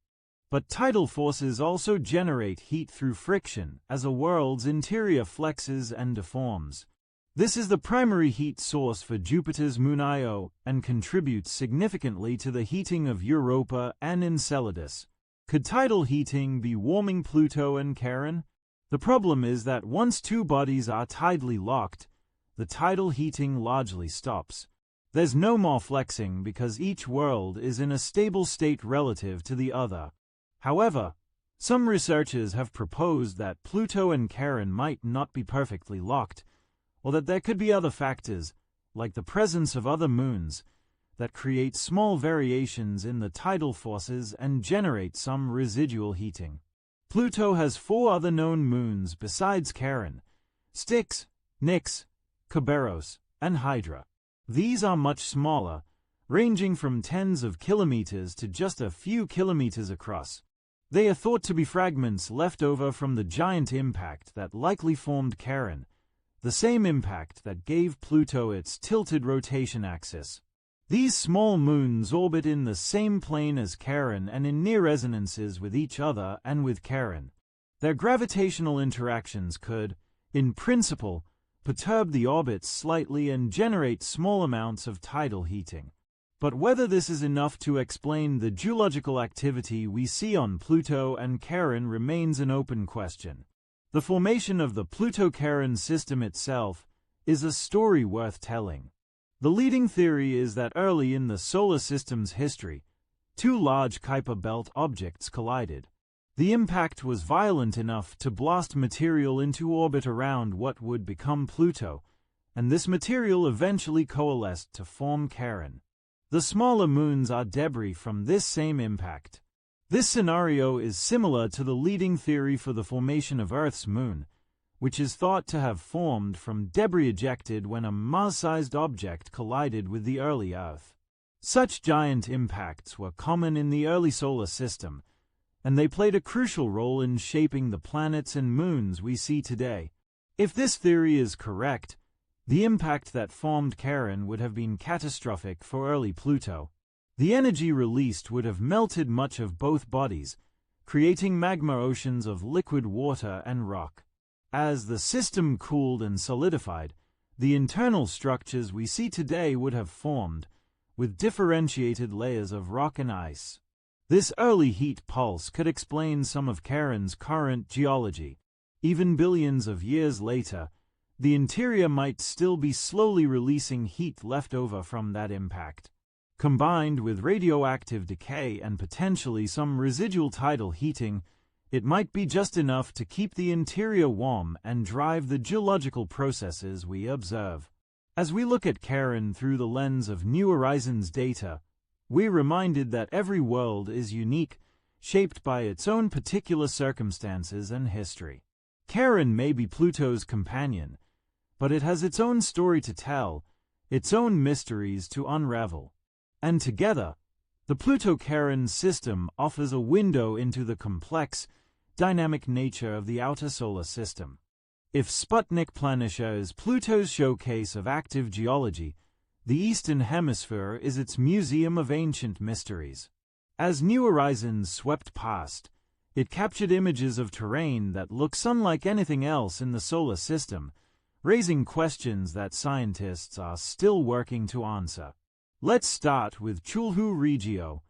But tidal forces also generate heat through friction as a world's interior flexes and deforms. This is the primary heat source for Jupiter's moon Io and contributes significantly to the heating of Europa and Enceladus. Could tidal heating be warming Pluto and Charon? The problem is that once two bodies are tidally locked, the tidal heating largely stops. There's no more flexing because each world is in a stable state relative to the other. However, some researchers have proposed that Pluto and Charon might not be perfectly locked, or that there could be other factors, like the presence of other moons, that create small variations in the tidal forces and generate some residual heating. Pluto has 4 other known moons besides Charon: Styx, Nix, Kerberos, and Hydra. These are much smaller, ranging from tens of kilometers to just a few kilometers across. They are thought to be fragments left over from the giant impact that likely formed Charon, the same impact that gave Pluto its tilted rotation axis. These small moons orbit in the same plane as Charon and in near resonances with each other and with Charon. Their gravitational interactions could, in principle, perturb the orbits slightly and generate small amounts of tidal heating. But whether this is enough to explain the geological activity we see on Pluto and Charon remains an open question. The formation of the Pluto-Charon system itself is a story worth telling. The leading theory is that early in the solar system's history, 2 large Kuiper belt objects collided. The impact was violent enough to blast material into orbit around what would become Pluto, and this material eventually coalesced to form Charon. The smaller moons are debris from this same impact. This scenario is similar to the leading theory for the formation of Earth's moon, which is thought to have formed from debris ejected when a Mars-sized object collided with the early Earth. Such giant impacts were common in the early solar system, and they played a crucial role in shaping the planets and moons we see today. If this theory is correct, the impact that formed Charon would have been catastrophic for early Pluto. The energy released would have melted much of both bodies, creating magma oceans of liquid water and rock. As the system cooled and solidified, the internal structures we see today would have formed, with differentiated layers of rock and ice. This early heat pulse could explain some of Charon's current geology. Even billions of years later, the interior might still be slowly releasing heat left over from that impact. Combined with radioactive decay and potentially some residual tidal heating, it might be just enough to keep the interior warm and drive the geological processes we observe. As we look at Charon through the lens of New Horizons data, we're reminded that every world is unique, shaped by its own particular circumstances and history. Charon may be Pluto's companion, but it has its own story to tell, its own mysteries to unravel. And together, the Pluto-Charon system offers a window into the complex, dynamic nature of the outer solar system. If Sputnik Planitia is Pluto's showcase of active geology, the Eastern Hemisphere is its museum of ancient mysteries. As New Horizons swept past, it captured images of terrain that looks unlike anything else in the solar system, raising questions that scientists are still working to answer. Let's start with Chulhu Regio,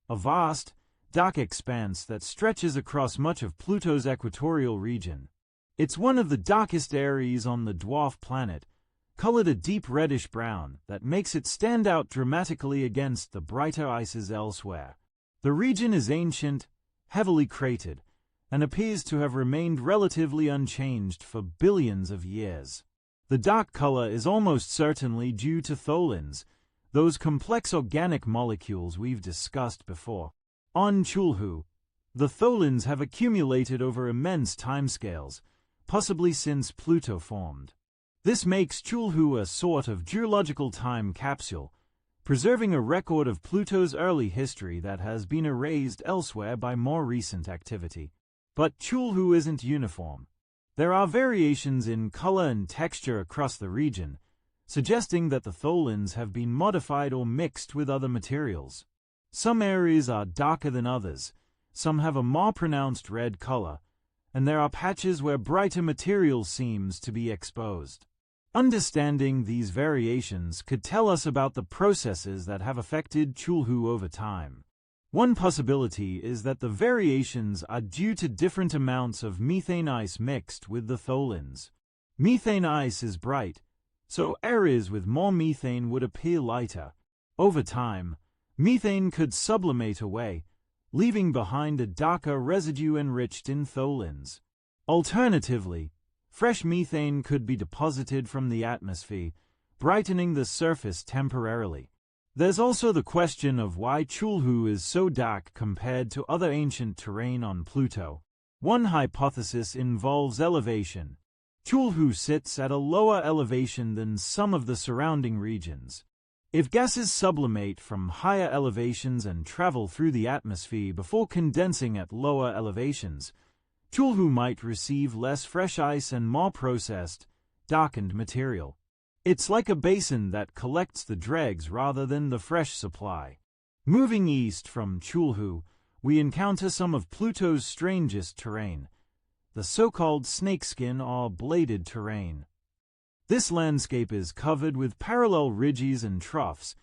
a vast, dark expanse that stretches across much of Pluto's equatorial region. It's one of the darkest areas on the dwarf planet, colored a deep reddish-brown that makes it stand out dramatically against the brighter ices elsewhere. The region is ancient, heavily cratered, and appears to have remained relatively unchanged for billions of years. The dark color is almost certainly due to tholins, those complex organic molecules we've discussed before. On Chulhu, the tholins have accumulated over immense timescales, possibly since Pluto formed. This makes Chulhu a sort of geological time capsule, preserving a record of Pluto's early history that has been erased elsewhere by more recent activity. But Chulhu isn't uniform. There are variations in color and texture across the region, suggesting that the tholins have been modified or mixed with other materials. Some areas are darker than others, some have a more pronounced red color, and there are patches where brighter material seems to be exposed. Understanding these variations could tell us about the processes that have affected Chulhu over time. One possibility is that the variations are due to different amounts of methane ice mixed with the tholins. Methane ice is bright, so areas with more methane would appear lighter. Over time, methane could sublimate away, leaving behind a darker residue enriched in tholins. Alternatively, fresh methane could be deposited from the atmosphere, brightening the surface temporarily. There's also the question of why Chulhu is so dark compared to other ancient terrain on Pluto. One hypothesis involves elevation. Chulhu sits at a lower elevation than some of the surrounding regions. If gases sublimate from higher elevations and travel through the atmosphere before condensing at lower elevations, Chulhu might receive less fresh ice and more processed, darkened material. It's like a basin that collects the dregs rather than the fresh supply. Moving east from Chulhu, we encounter some of Pluto's strangest terrain, the so-called snakeskin or bladed terrain. This landscape is covered with parallel ridges and troughs,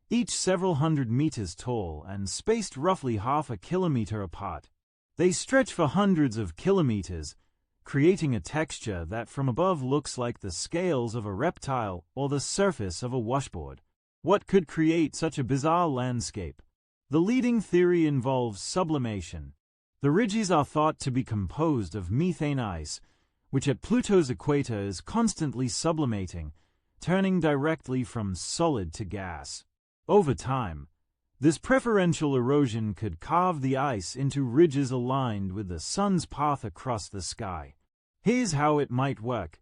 each several hundred meters tall and spaced roughly half a kilometer apart. They stretch for hundreds of kilometers, creating a texture that from above looks like the scales of a reptile or the surface of a washboard. What could create such a bizarre landscape? The leading theory involves sublimation. The ridges are thought to be composed of methane ice, which at Pluto's equator is constantly sublimating, turning directly from solid to gas. Over time, this preferential erosion could carve the ice into ridges aligned with the sun's path across the sky. Here's how it might work.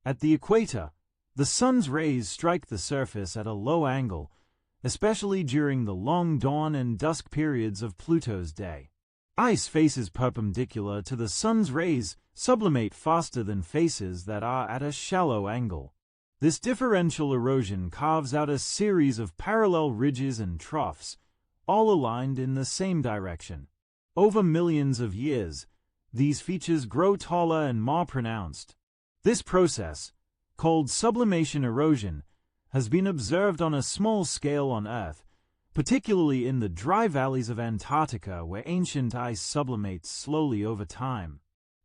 At the equator, the sun's rays strike the surface at a low angle, especially during the long dawn and dusk periods of Pluto's day. Ice faces perpendicular to the sun's rays sublimate faster than faces that are at a shallow angle. This differential erosion carves out a series of parallel ridges and troughs, all aligned in the same direction. Over millions of years, these features grow taller and more pronounced. This process, called sublimation erosion, has been observed on a small scale on Earth, particularly in the dry valleys of Antarctica where ancient ice sublimates slowly over time.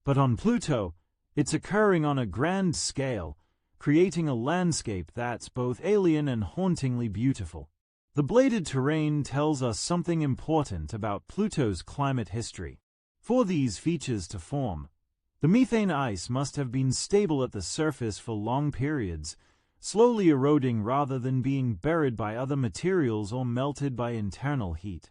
But on Pluto, it's occurring on a grand scale, creating a landscape that's both alien and hauntingly beautiful. The bladed terrain tells us something important about Pluto's climate history. For these features to form, the methane ice must have been stable at the surface for long periods, slowly eroding rather than being buried by other materials or melted by internal heat.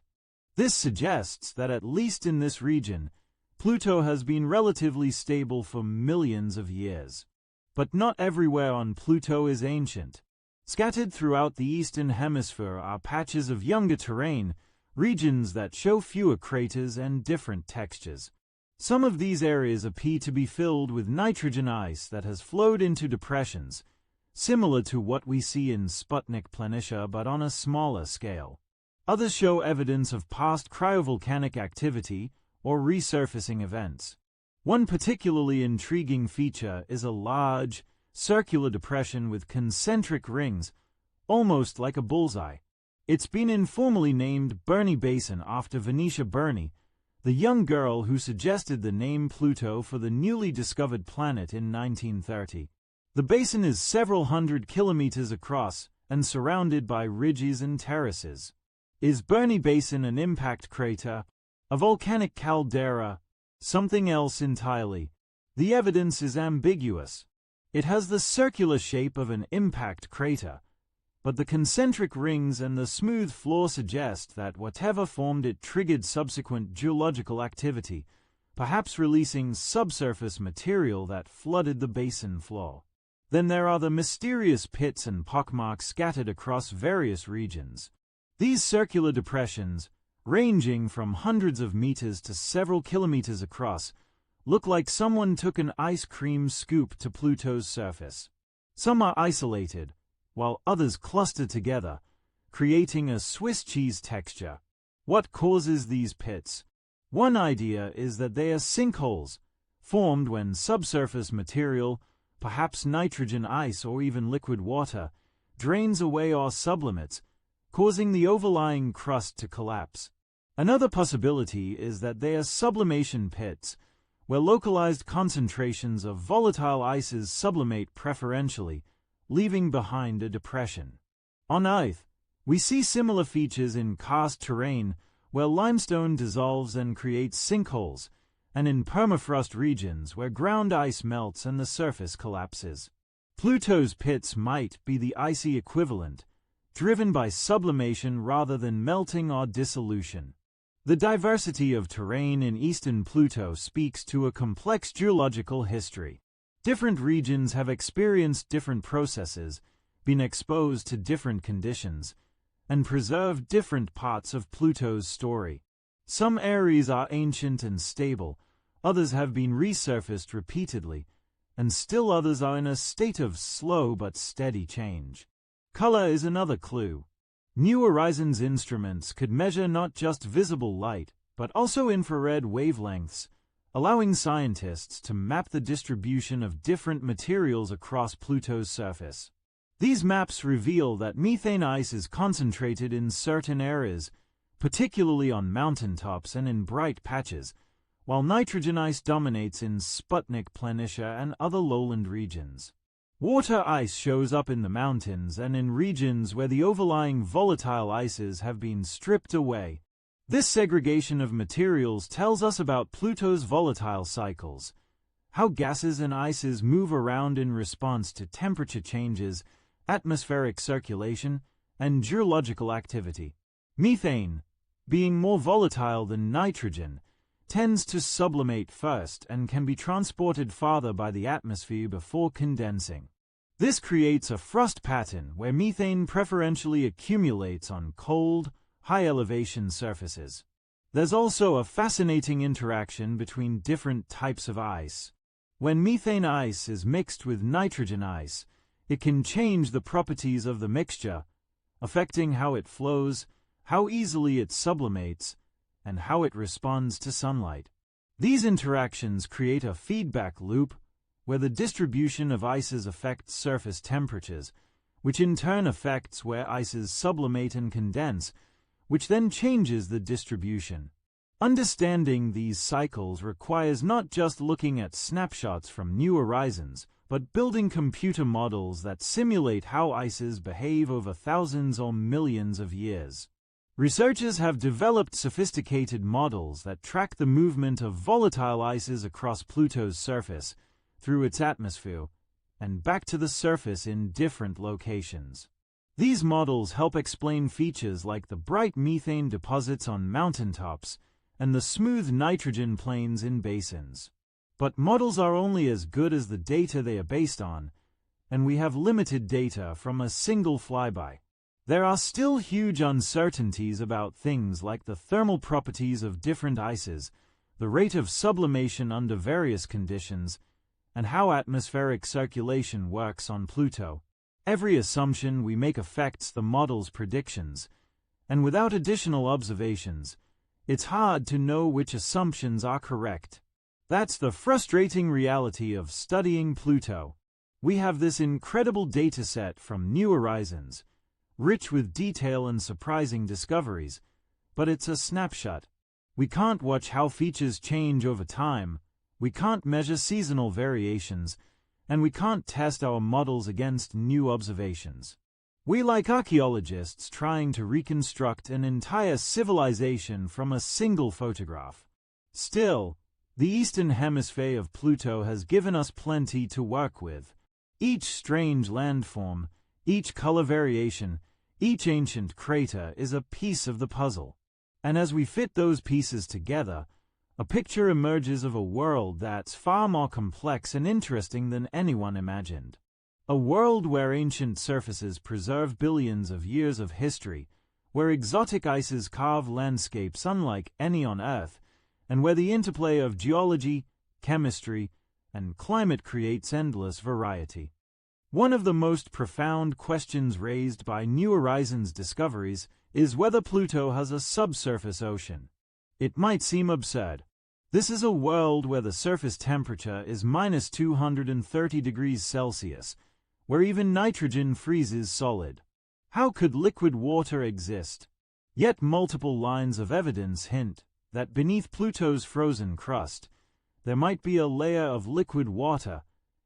This suggests that at least in this region, Pluto has been relatively stable for millions of years. But not everywhere on Pluto is ancient. Scattered throughout the eastern hemisphere are patches of younger terrain, regions that show fewer craters and different textures. Some of these areas appear to be filled with nitrogen ice that has flowed into depressions, similar to what we see in Sputnik Planitia but on a smaller scale. Others show evidence of past cryovolcanic activity or resurfacing events. One particularly intriguing feature is a large, circular depression with concentric rings, almost like a bullseye. It's been informally named Burney Basin after Venetia Burney, the young girl who suggested the name Pluto for the newly discovered planet in 1930. The basin is several hundred kilometers across and surrounded by ridges and terraces. Is Bernie Basin an impact crater, a volcanic caldera, something else entirely? The evidence is ambiguous. It has the circular shape of an impact crater, but the concentric rings and the smooth floor suggest that whatever formed it triggered subsequent geological activity, perhaps releasing subsurface material that flooded the basin floor. Then there are the mysterious pits and pockmarks scattered across various regions. These circular depressions, ranging from hundreds of meters to several kilometers across, look like someone took an ice cream scoop to Pluto's surface. Some are isolated, while others cluster together, creating a Swiss cheese texture. What causes these pits? One idea is that they are sinkholes, formed when subsurface material, perhaps nitrogen ice or even liquid water, drains away or sublimates, causing the overlying crust to collapse. Another possibility is that they are sublimation pits, where localized concentrations of volatile ices sublimate preferentially, leaving behind a depression. On Earth, we see similar features in karst terrain, where limestone dissolves and creates sinkholes, and in permafrost regions where ground ice melts and the surface collapses. Pluto's pits might be the icy equivalent, driven by sublimation rather than melting or dissolution. The diversity of terrain in eastern Pluto speaks to a complex geological history. Different regions have experienced different processes, been exposed to different conditions, and preserved different parts of Pluto's story. Some areas are ancient and stable, others have been resurfaced repeatedly, and still others are in a state of slow but steady change. Color is another clue. New Horizons instruments could measure not just visible light, but also infrared wavelengths, allowing scientists to map the distribution of different materials across Pluto's surface. These maps reveal that methane ice is concentrated in certain areas, particularly on mountaintops and in bright patches, while nitrogen ice dominates in Sputnik Planitia and other lowland regions. Water ice shows up in the mountains and in regions where the overlying volatile ices have been stripped away. This segregation of materials tells us about Pluto's volatile cycles, how gases and ices move around in response to temperature changes, atmospheric circulation, and geological activity. Methane, being more volatile than nitrogen, tends to sublimate first and can be transported farther by the atmosphere before condensing. This creates a frost pattern where methane preferentially accumulates on cold, high-elevation surfaces. There's also a fascinating interaction between different types of ice. When methane ice is mixed with nitrogen ice, it can change the properties of the mixture, affecting how it flows, how easily it sublimates, and how it responds to sunlight. These interactions create a feedback loop where the distribution of ices affects surface temperatures, which in turn affects where ices sublimate and condense, which then changes the distribution. Understanding these cycles requires not just looking at snapshots from New Horizons, but building computer models that simulate how ices behave over thousands or millions of years. Researchers have developed sophisticated models that track the movement of volatile ices across Pluto's surface, through its atmosphere, and back to the surface in different locations. These models help explain features like the bright methane deposits on mountaintops and the smooth nitrogen plains in basins. But models are only as good as the data they are based on, and we have limited data from a single flyby. There are still huge uncertainties about things like the thermal properties of different ices, the rate of sublimation under various conditions, and how atmospheric circulation works on Pluto. Every assumption we make affects the model's predictions, and without additional observations, it's hard to know which assumptions are correct. That's the frustrating reality of studying Pluto. We have this incredible dataset from New Horizons, rich with detail and surprising discoveries, but it's a snapshot. We can't watch how features change over time, we can't measure seasonal variations, and we can't test our models against new observations. We like archaeologists trying to reconstruct an entire civilization from a single photograph. Still, the eastern hemisphere of Pluto has given us plenty to work with. Each strange landform, each color variation, each ancient crater is a piece of the puzzle. And as we fit those pieces together, a picture emerges of a world that's far more complex and interesting than anyone imagined. A world where ancient surfaces preserve billions of years of history, where exotic ices carve landscapes unlike any on Earth, and where the interplay of geology, chemistry, and climate creates endless variety. One of the most profound questions raised by New Horizons discoveries is whether Pluto has a subsurface ocean. It might seem absurd. This is a world where the surface temperature is minus 230 degrees Celsius, where even nitrogen freezes solid. How could liquid water exist? Yet multiple lines of evidence hint that beneath Pluto's frozen crust, there might be a layer of liquid water,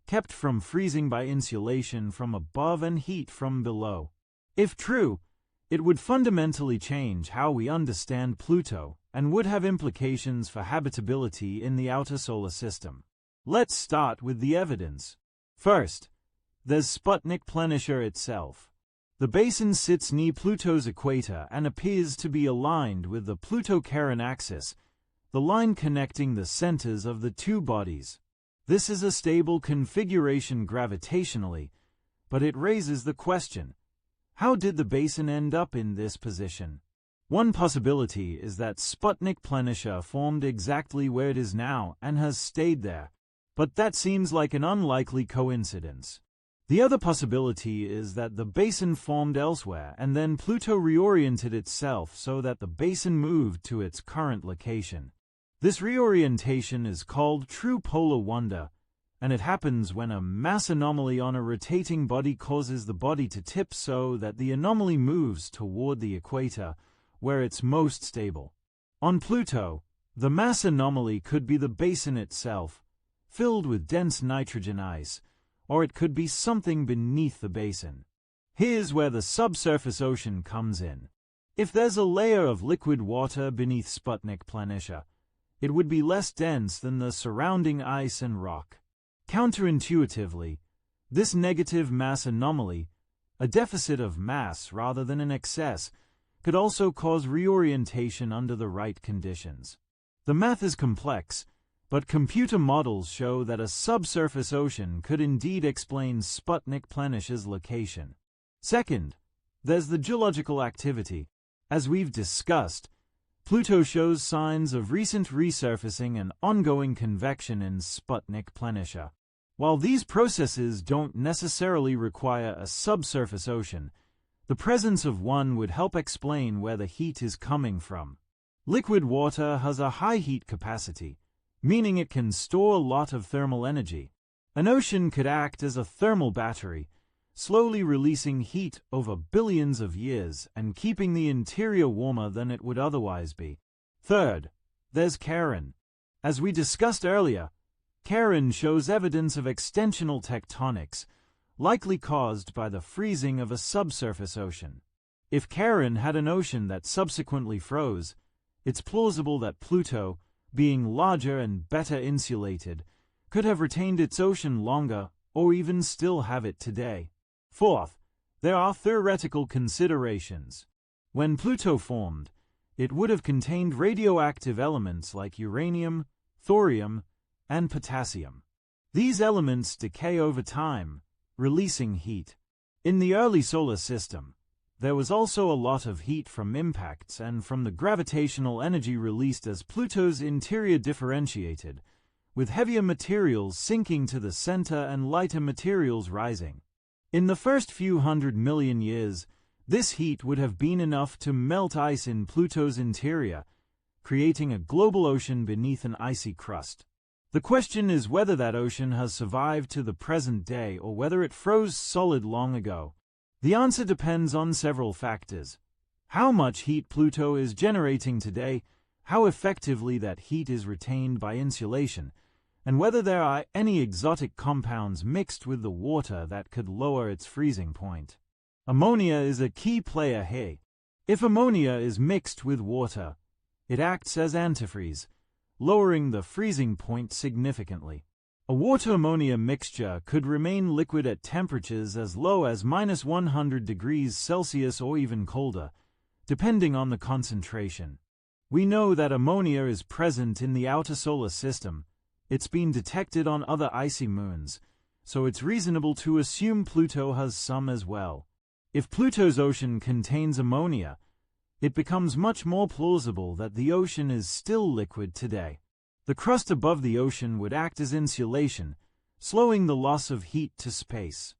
kept from freezing by insulation from above and heat from below. If true, it would fundamentally change how we understand Pluto and would have implications for habitability in the outer solar system. Let's start with the evidence. First, there's Sputnik Planitia itself. The basin sits near Pluto's equator and appears to be aligned with the Pluto-Charon axis, the line connecting the centers of the two bodies. This is a stable configuration gravitationally, but it raises the question, how did the basin end up in this position? One possibility is that Sputnik Planitia formed exactly where it is now and has stayed there, but that seems like an unlikely coincidence. The other possibility is that the basin formed elsewhere and then Pluto reoriented itself so that the basin moved to its current location. This reorientation is called true polar wonder, and it happens when a mass anomaly on a rotating body causes the body to tip so that the anomaly moves toward the equator, where it's most stable. On Pluto, the mass anomaly could be the basin itself, filled with dense nitrogen ice, or it could be something beneath the basin. Here's where the subsurface ocean comes in. If there's a layer of liquid water beneath Sputnik Planitia, it would be less dense than the surrounding ice and rock. Counterintuitively, this negative mass anomaly, a deficit of mass rather than an excess, could also cause reorientation under the right conditions. The math is complex, but computer models show that a subsurface ocean could indeed explain Sputnik Planitia's location. Second, there's the geological activity. As we've discussed, Pluto shows signs of recent resurfacing and ongoing convection in Sputnik Planitia. While these processes don't necessarily require a subsurface ocean, the presence of one would help explain where the heat is coming from. Liquid water has a high heat capacity, meaning it can store a lot of thermal energy. An ocean could act as a thermal battery, slowly releasing heat over billions of years and keeping the interior warmer than it would otherwise be. Third, there's Charon. As we discussed earlier, Charon shows evidence of extensional tectonics, likely caused by the freezing of a subsurface ocean. If Charon had an ocean that subsequently froze, it's plausible that Pluto, being larger and better insulated, could have retained its ocean longer or even still have it today. Fourth, there are theoretical considerations. When Pluto formed, it would have contained radioactive elements like uranium, thorium, and potassium. These elements decay over time, releasing heat. In the early solar system, there was also a lot of heat from impacts and from the gravitational energy released as Pluto's interior differentiated, with heavier materials sinking to the center and lighter materials rising. In the first few 100 million years, this heat would have been enough to melt ice in Pluto's interior, creating a global ocean beneath an icy crust. The question is whether that ocean has survived to the present day or whether it froze solid long ago. The answer depends on several factors: how much heat Pluto is generating today, how effectively that heat is retained by insulation, and whether there are any exotic compounds mixed with the water that could lower its freezing point. Ammonia is a key player here. If ammonia is mixed with water, it acts as antifreeze, lowering the freezing point significantly. A water-ammonia mixture could remain liquid at temperatures as low as -100 degrees Celsius or even colder, depending on the concentration. We know that ammonia is present in the outer solar system. It's been detected on other icy moons, so it's reasonable to assume Pluto has some as well. If Pluto's ocean contains ammonia, it becomes much more plausible that the ocean is still liquid today. The crust above the ocean would act as insulation, slowing the loss of heat to space.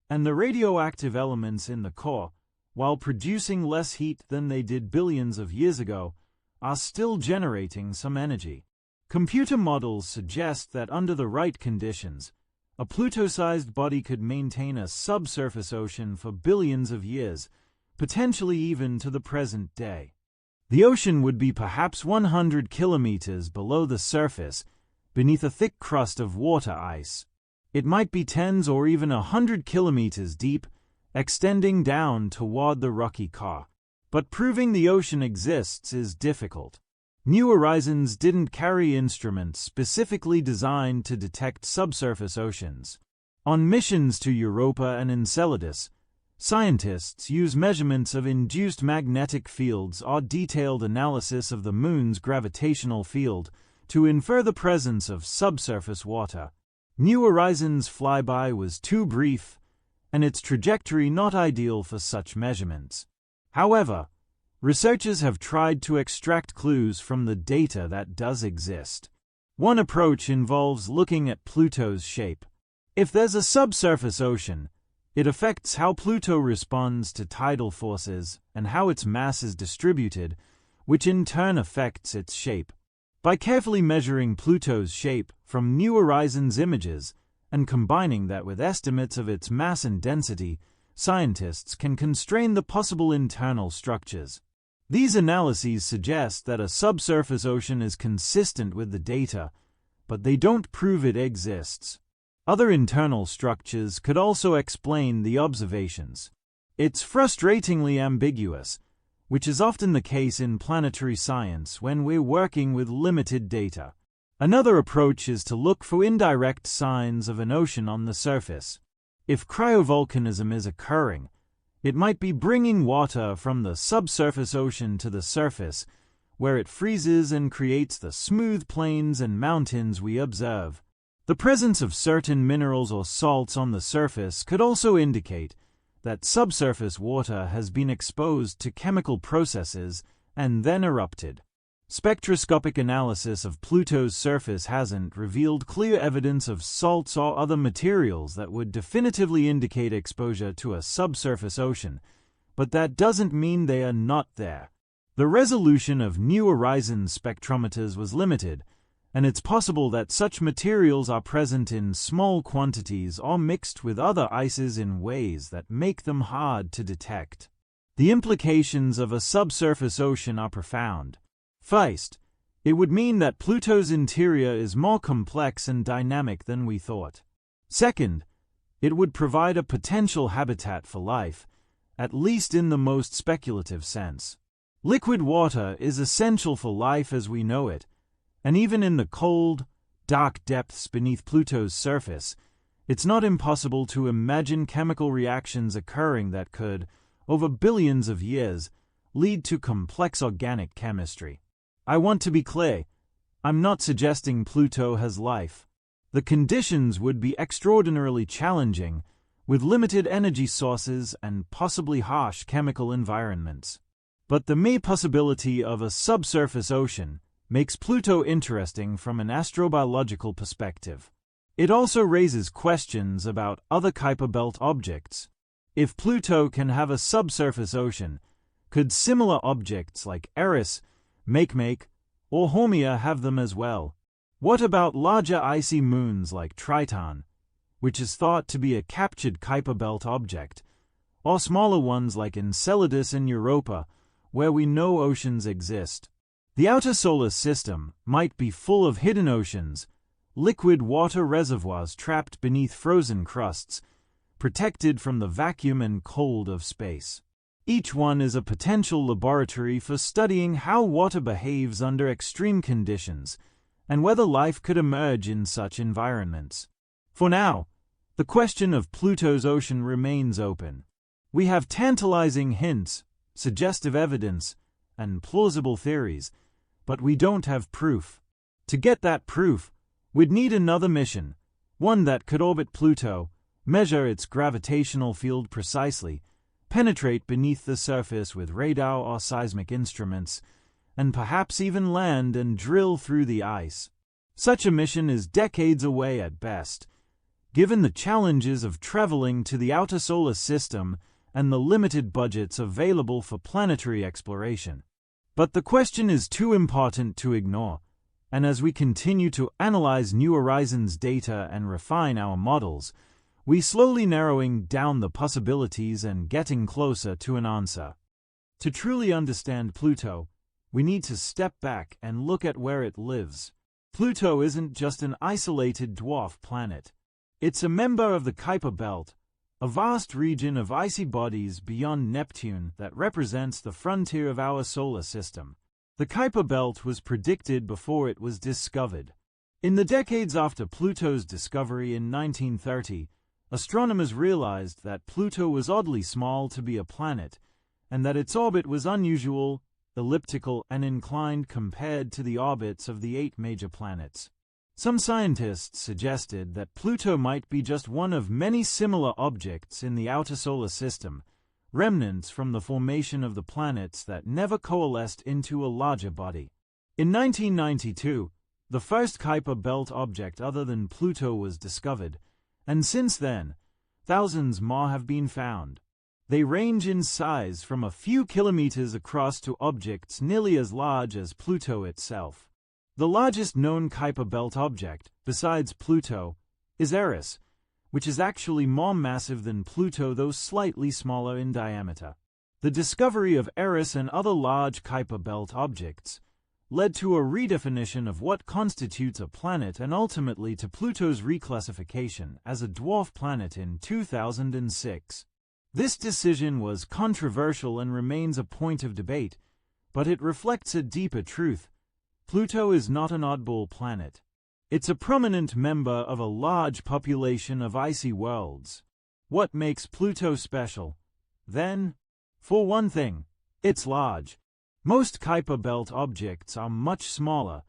And the radioactive elements in the core, while producing less heat than they did billions of years ago, are still generating some energy. Computer models suggest that under the right conditions, a Pluto-sized body could maintain a subsurface ocean for billions of years, potentially even to the present day. The ocean would be perhaps 100 kilometers below the surface, beneath a thick crust of water ice. It might be tens or even 100 kilometers deep, extending down toward the rocky core. But proving the ocean exists is difficult. New Horizons didn't carry instruments specifically designed to detect subsurface oceans. On missions to Europa and Enceladus, scientists use measurements of induced magnetic fields or detailed analysis of the Moon's gravitational field to infer the presence of subsurface water. New Horizons' flyby was too brief, and its trajectory not ideal for such measurements. However, researchers have tried to extract clues from the data that does exist. One approach involves looking at Pluto's shape. If there's a subsurface ocean, it affects how Pluto responds to tidal forces and how its mass is distributed, which in turn affects its shape. By carefully measuring Pluto's shape from New Horizons images and combining that with estimates of its mass and density, scientists can constrain the possible internal structures. These analyses suggest that a subsurface ocean is consistent with the data, but they don't prove it exists. Other internal structures could also explain the observations. It's frustratingly ambiguous, which is often the case in planetary science when we're working with limited data. Another approach is to look for indirect signs of an ocean on the surface. If cryovolcanism is occurring, it might be bringing water from the subsurface ocean to the surface, where it freezes and creates the smooth plains and mountains we observe. The presence of certain minerals or salts on the surface could also indicate that subsurface water has been exposed to chemical processes and then erupted. Spectroscopic analysis of Pluto's surface hasn't revealed clear evidence of salts or other materials that would definitively indicate exposure to a subsurface ocean, but that doesn't mean they are not there. The resolution of New Horizons spectrometers was limited, and it's possible that such materials are present in small quantities or mixed with other ices in ways that make them hard to detect. The implications of a subsurface ocean are profound. First, it would mean that Pluto's interior is more complex and dynamic than we thought. Second, it would provide a potential habitat for life, at least in the most speculative sense. Liquid water is essential for life as we know it, and even in the cold, dark depths beneath Pluto's surface, it's not impossible to imagine chemical reactions occurring that could, over billions of years, lead to complex organic chemistry. I want to be clear, I'm not suggesting Pluto has life. The conditions would be extraordinarily challenging, with limited energy sources and possibly harsh chemical environments. But the mere possibility of a subsurface ocean makes Pluto interesting from an astrobiological perspective. It also raises questions about other Kuiper Belt objects. If Pluto can have a subsurface ocean, could similar objects like Eris, Makemake, or Haumea have them as well? What about larger icy moons like Triton, which is thought to be a captured Kuiper Belt object, or smaller ones like Enceladus and Europa, where we know oceans exist? The outer solar system might be full of hidden oceans, liquid water reservoirs trapped beneath frozen crusts, protected from the vacuum and cold of space. Each one is a potential laboratory for studying how water behaves under extreme conditions and whether life could emerge in such environments. For now, the question of Pluto's ocean remains open. We have tantalizing hints, suggestive evidence, and plausible theories, but we don't have proof. To get that proof, we'd need another mission, one that could orbit Pluto, measure its gravitational field precisely, penetrate beneath the surface with radar or seismic instruments, and perhaps even land and drill through the ice. Such a mission is decades away at best, given the challenges of traveling to the outer solar system and the limited budgets available for planetary exploration. But the question is too important to ignore, and as we continue to analyze New Horizons data and refine our models, we slowly narrowing down the possibilities and getting closer to an answer. To truly understand Pluto, we need to step back and look at where it lives. Pluto isn't just an isolated dwarf planet. It's a member of the Kuiper Belt, a vast region of icy bodies beyond Neptune that represents the frontier of our solar system. The Kuiper Belt was predicted before it was discovered. In the decades after Pluto's discovery in 1930, astronomers realized that Pluto was oddly small to be a planet, and that its orbit was unusual, elliptical, and inclined compared to the orbits of the 8 major planets. Some scientists suggested that Pluto might be just one of many similar objects in the outer solar system, remnants from the formation of the planets that never coalesced into a larger body. In 1992, the first Kuiper Belt object other than Pluto was discovered, and since then, thousands more have been found. They range in size from a few kilometers across to objects nearly as large as Pluto itself. The largest known Kuiper Belt object, besides Pluto, is Eris, which is actually more massive than Pluto though slightly smaller in diameter. The discovery of Eris and other large Kuiper Belt objects led to a redefinition of what constitutes a planet and ultimately to Pluto's reclassification as a dwarf planet in 2006. This decision was controversial and remains a point of debate, but it reflects a deeper truth. Pluto is not an oddball planet. It's a prominent member of a large population of icy worlds. What makes Pluto special, then? For one thing, it's large. Most Kuiper Belt objects are much smaller,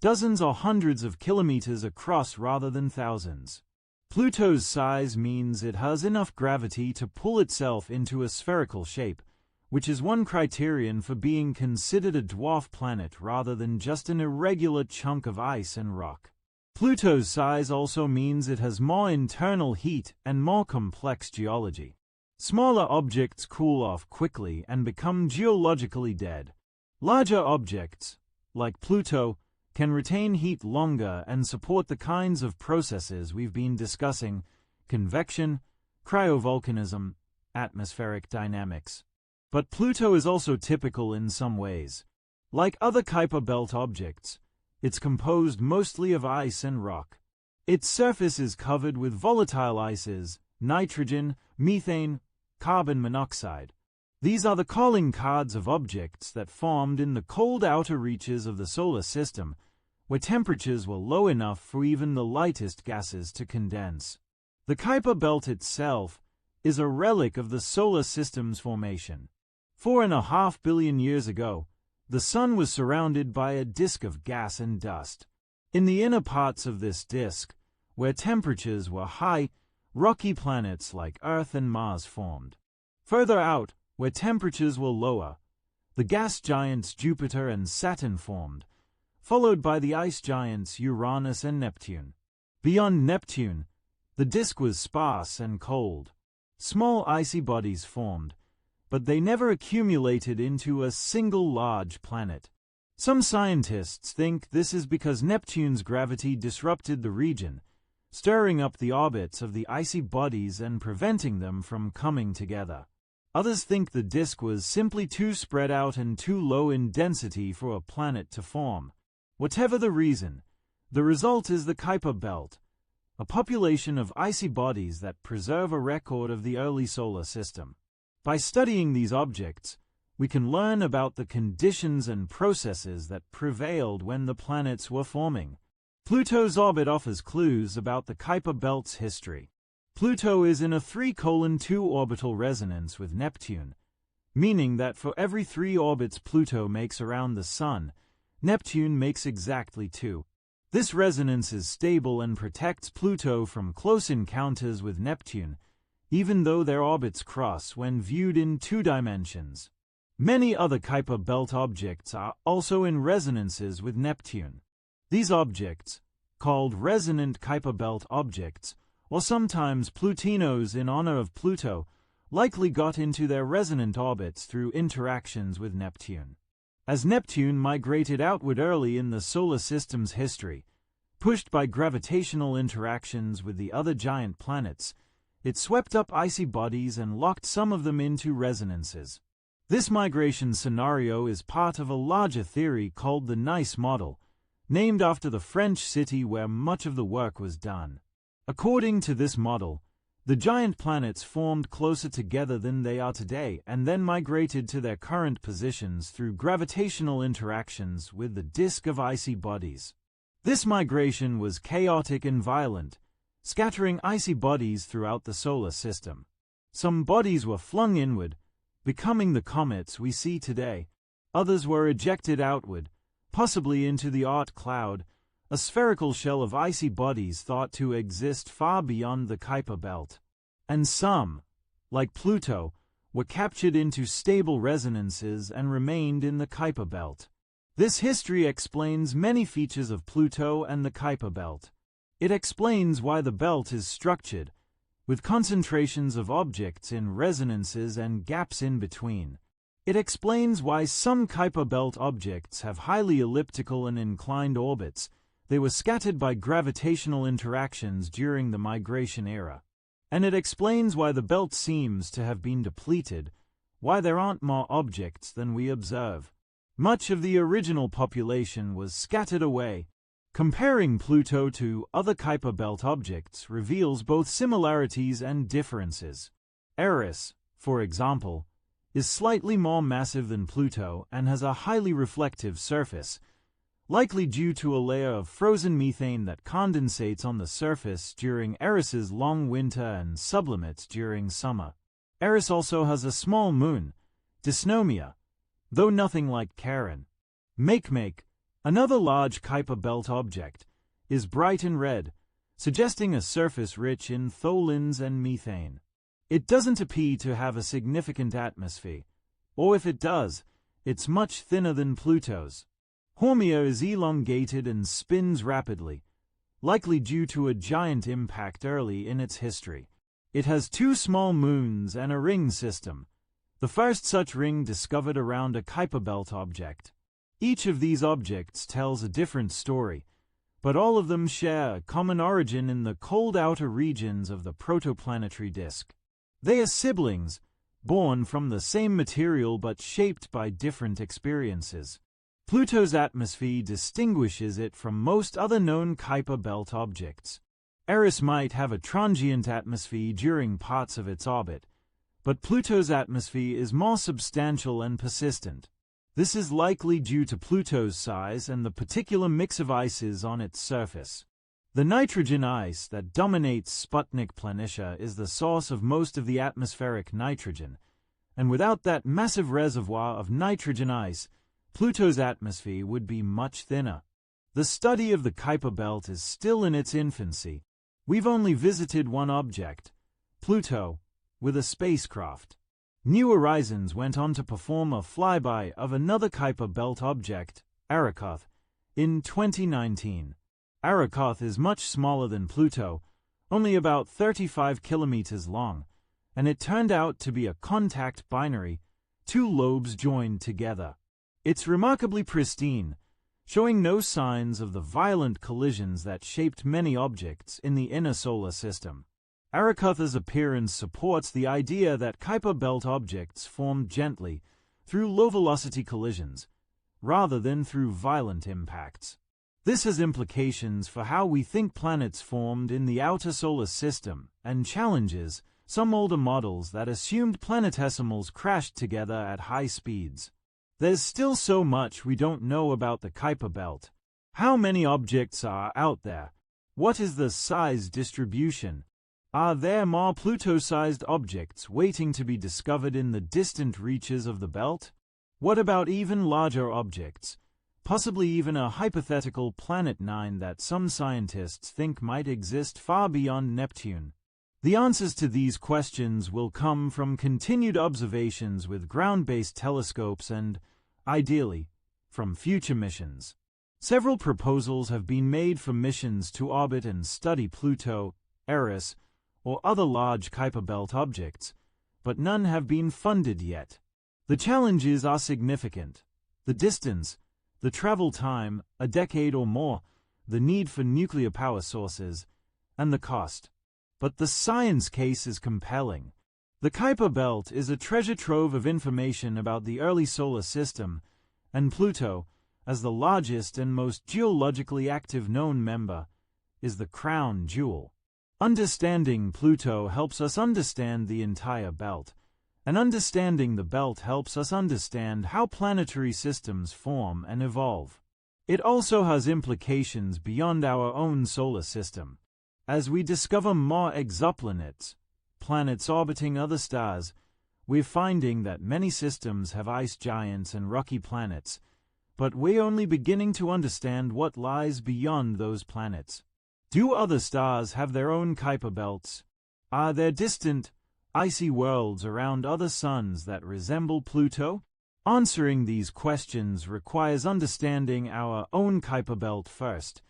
dozens or hundreds of kilometers across rather than thousands. Pluto's size means it has enough gravity to pull itself into a spherical shape, which is one criterion for being considered a dwarf planet rather than just an irregular chunk of ice and rock. Pluto's size also means it has more internal heat and more complex geology. Smaller objects cool off quickly and become geologically dead. Larger objects, like Pluto, can retain heat longer and support the kinds of processes we've been discussing: convection, cryovolcanism, atmospheric dynamics. But Pluto is also typical in some ways. Like other Kuiper Belt objects, it's composed mostly of ice and rock. Its surface is covered with volatile ices, nitrogen, methane, carbon monoxide. These are the calling cards of objects that formed in the cold outer reaches of the solar system, where temperatures were low enough for even the lightest gases to condense. The Kuiper Belt itself is a relic of the solar system's formation. 4.5 billion years ago, the Sun was surrounded by a disk of gas and dust. In the inner parts of this disk, where temperatures were high, rocky planets like Earth and Mars formed. Further out, where temperatures were lower, the gas giants Jupiter and Saturn formed, followed by the ice giants Uranus and Neptune. Beyond Neptune, the disk was sparse and cold. Small icy bodies formed, but they never accumulated into a single large planet. Some scientists think this is because Neptune's gravity disrupted the region, stirring up the orbits of the icy bodies and preventing them from coming together. Others think the disk was simply too spread out and too low in density for a planet to form. Whatever the reason, the result is the Kuiper Belt, a population of icy bodies that preserve a record of the early solar system. By studying these objects, we can learn about the conditions and processes that prevailed when the planets were forming. Pluto's orbit offers clues about the Kuiper Belt's history. Pluto is in a 3:2 orbital resonance with Neptune, meaning that for every 3 orbits Pluto makes around the Sun, Neptune makes exactly 2. This resonance is stable and protects Pluto from close encounters with Neptune, even though their orbits cross when viewed in 2 dimensions. Many other Kuiper Belt objects are also in resonances with Neptune. These objects, called resonant Kuiper Belt objects, or sometimes Plutinos in honor of Pluto, likely got into their resonant orbits through interactions with Neptune. As Neptune migrated outward early in the solar system's history, pushed by gravitational interactions with the other giant planets, it swept up icy bodies and locked some of them into resonances. This migration scenario is part of a larger theory called the Nice model, named after the French city where much of the work was done. According to this model, the giant planets formed closer together than they are today and then migrated to their current positions through gravitational interactions with the disk of icy bodies. This migration was chaotic and violent, scattering icy bodies throughout the solar system. Some bodies were flung inward, becoming the comets we see today. Others were ejected outward, possibly into the Oort cloud, a spherical shell of icy bodies thought to exist far beyond the Kuiper Belt. And some, like Pluto, were captured into stable resonances and remained in the Kuiper Belt. This history explains many features of Pluto and the Kuiper Belt. It explains why the belt is structured, with concentrations of objects in resonances and gaps in between. It explains why some Kuiper Belt objects have highly elliptical and inclined orbits. They were scattered by gravitational interactions during the migration era. And it explains why the belt seems to have been depleted, why there aren't more objects than we observe. Much of the original population was scattered away. Comparing Pluto to other Kuiper Belt objects reveals both similarities and differences. Eris, for example, is slightly more massive than Pluto and has a highly reflective surface, likely due to a layer of frozen methane that condensates on the surface during Eris's long winter and sublimates during summer. Eris also has a small moon, Dysnomia, though nothing like Charon. Makemake, another large Kuiper Belt object, is bright and red, suggesting a surface rich in tholins and methane. It doesn't appear to have a significant atmosphere, or if it does, it's much thinner than Pluto's. Haumea is elongated and spins rapidly, likely due to a giant impact early in its history. It has 2 small moons and a ring system, the first such ring discovered around a Kuiper Belt object. Each of these objects tells a different story, but all of them share a common origin in the cold outer regions of the protoplanetary disk. They are siblings, born from the same material but shaped by different experiences. Pluto's atmosphere distinguishes it from most other known Kuiper Belt objects. Eris might have a transient atmosphere during parts of its orbit, but Pluto's atmosphere is more substantial and persistent. This is likely due to Pluto's size and the particular mix of ices on its surface. The nitrogen ice that dominates Sputnik Planitia is the source of most of the atmospheric nitrogen, and without that massive reservoir of nitrogen ice, Pluto's atmosphere would be much thinner. The study of the Kuiper Belt is still in its infancy. We've only visited one object, Pluto, with a spacecraft. New Horizons went on to perform a flyby of another Kuiper Belt object, Arrokoth, in 2019. Arrokoth is much smaller than Pluto, only about 35 kilometers long, and it turned out to be a contact binary, 2 lobes joined together. It's remarkably pristine, showing no signs of the violent collisions that shaped many objects in the inner solar system. Arakatha's appearance supports the idea that Kuiper belt objects formed gently through low-velocity collisions, rather than through violent impacts. This has implications for how we think planets formed in the outer solar system and challenges some older models that assumed planetesimals crashed together at high speeds. There's still so much we don't know about the Kuiper belt. How many objects are out there? What is the size distribution? Are there more Pluto-sized objects waiting to be discovered in the distant reaches of the belt? What about even larger objects, possibly even a hypothetical Planet 9 that some scientists think might exist far beyond Neptune? The answers to these questions will come from continued observations with ground-based telescopes and, ideally, from future missions. Several proposals have been made for missions to orbit and study Pluto, Eris, or other large Kuiper belt objects, but none have been funded yet. The challenges are significant. The distance, the travel time, a decade or more, the need for nuclear power sources, and the cost. But the science case is compelling. The Kuiper belt is a treasure trove of information about the early solar system, and Pluto, as the largest and most geologically active known member, is the crown jewel. Understanding Pluto helps us understand the entire belt, and understanding the belt helps us understand how planetary systems form and evolve. It also has implications beyond our own solar system. As we discover more exoplanets, planets orbiting other stars, we're finding that many systems have ice giants and rocky planets, but we're only beginning to understand what lies beyond those planets. Do other stars have their own Kuiper belts? Are there distant, icy worlds around other suns that resemble Pluto? Answering these questions requires understanding our own Kuiper belt first,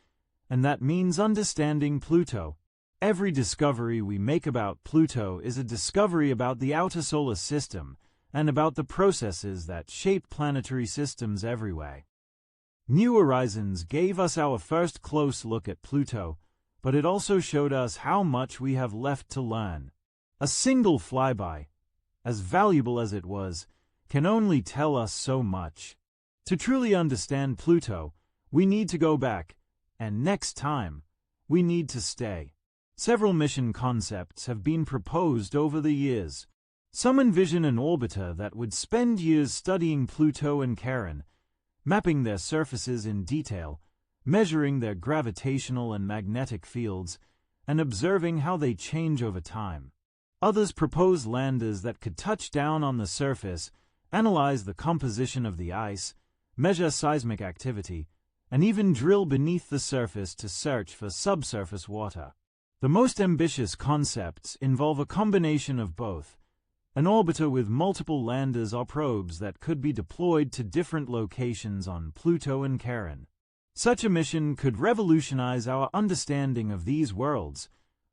and that means understanding Pluto. Every discovery we make about Pluto is a discovery about the outer solar system and about the processes that shape planetary systems everywhere. New Horizons gave us our first close look at Pluto, but it also showed us how much we have left to learn. A single flyby, as valuable as it was, can only tell us so much. To truly understand Pluto, we need to go back, and next time, we need to stay. Several mission concepts have been proposed over the years. Some envision an orbiter that would spend years studying Pluto and Charon, mapping their surfaces in detail, measuring their gravitational and magnetic fields, and observing how they change over time. Others propose landers that could touch down on the surface, analyze the composition of the ice, measure seismic activity, and even drill beneath the surface to search for subsurface water. The most ambitious concepts involve a combination of both, an orbiter with multiple landers or probes that could be deployed to different locations on Pluto and Charon. Such a mission could revolutionize our understanding of these worlds,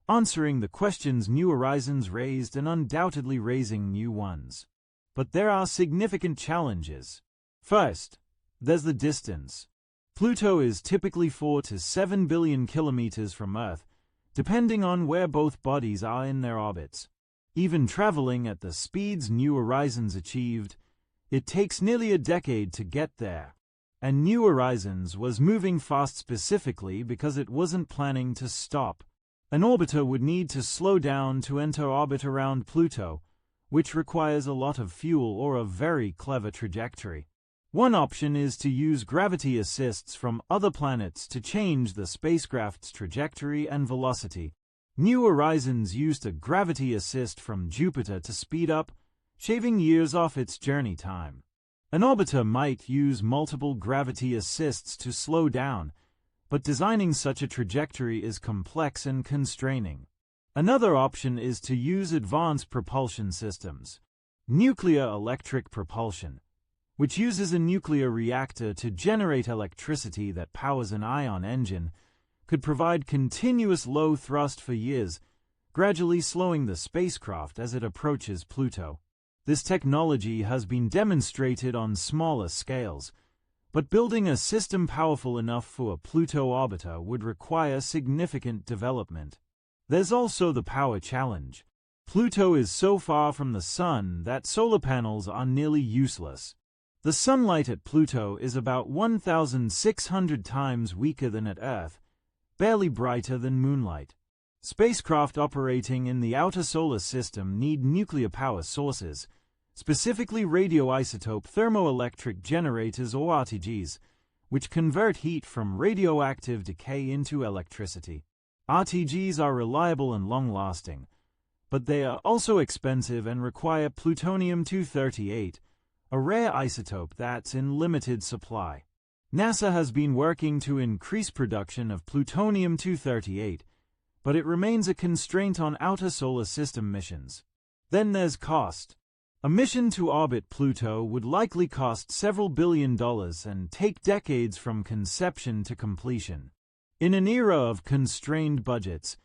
answering the questions New Horizons raised and undoubtedly raising new ones. But there are significant challenges. First, there's the distance. Pluto is typically 4 to 7 billion kilometers from Earth, depending on where both bodies are in their orbits. Even traveling at the speeds New Horizons achieved, it takes nearly a decade to get there. And New Horizons was moving fast specifically because it wasn't planning to stop. An orbiter would need to slow down to enter orbit around Pluto, which requires a lot of fuel or a very clever trajectory. One option is to use gravity assists from other planets to change the spacecraft's trajectory and velocity. New Horizons used a gravity assist from Jupiter to speed up, shaving years off its journey time. An orbiter might use multiple gravity assists to slow down, but designing such a trajectory is complex and constraining. Another option is to use advanced propulsion systems. Nuclear electric propulsion, which uses a nuclear reactor to generate electricity that powers an ion engine, could provide continuous low thrust for years, gradually slowing the spacecraft as it approaches Pluto. This technology has been demonstrated on smaller scales, but building a system powerful enough for a Pluto orbiter would require significant development. There's also the power challenge. Pluto is so far from the Sun that solar panels are nearly useless. The sunlight at Pluto is about 1,600 times weaker than at Earth, barely brighter than moonlight. Spacecraft operating in the outer solar system need nuclear power sources, specifically radioisotope thermoelectric generators or RTGs, which convert heat from radioactive decay into electricity. RTGs are reliable and long-lasting, but they are also expensive and require plutonium-238, a rare isotope that's in limited supply. NASA has been working to increase production of plutonium-238, but it remains a constraint on outer solar system missions. Then there's cost. A mission to orbit Pluto would likely cost several $billion and take decades from conception to completion. In an era of constrained budgets,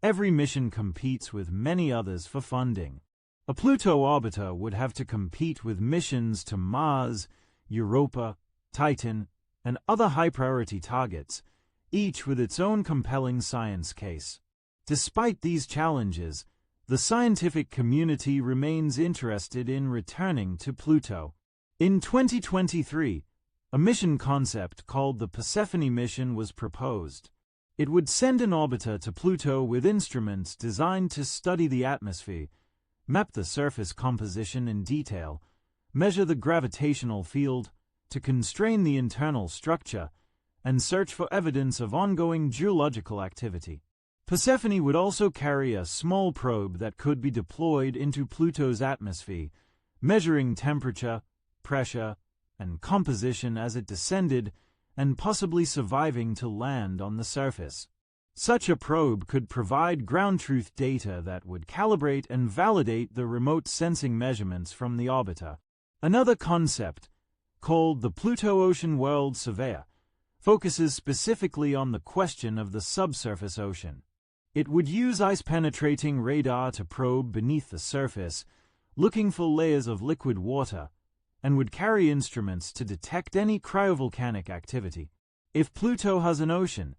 every mission competes with many others for funding. A Pluto orbiter would have to compete with missions to Mars, Europa, Titan, and other high-priority targets, each with its own compelling science case. Despite these challenges, the scientific community remains interested in returning to Pluto. In 2023, a mission concept called the Persephone mission was proposed. It would send an orbiter to Pluto with instruments designed to study the atmosphere, map the surface composition in detail, measure the gravitational field, to constrain the internal structure, and search for evidence of ongoing geological activity. Persephone would also carry a small probe that could be deployed into Pluto's atmosphere, measuring temperature, pressure, and composition as it descended, and possibly surviving to land on the surface. Such a probe could provide ground truth data that would calibrate and validate the remote sensing measurements from the orbiter. Another concept, called the Pluto Ocean World Surveyor, focuses specifically on the question of the subsurface ocean. It would use ice-penetrating radar to probe beneath the surface, looking for layers of liquid water, and would carry instruments to detect any cryovolcanic activity. If Pluto has an ocean,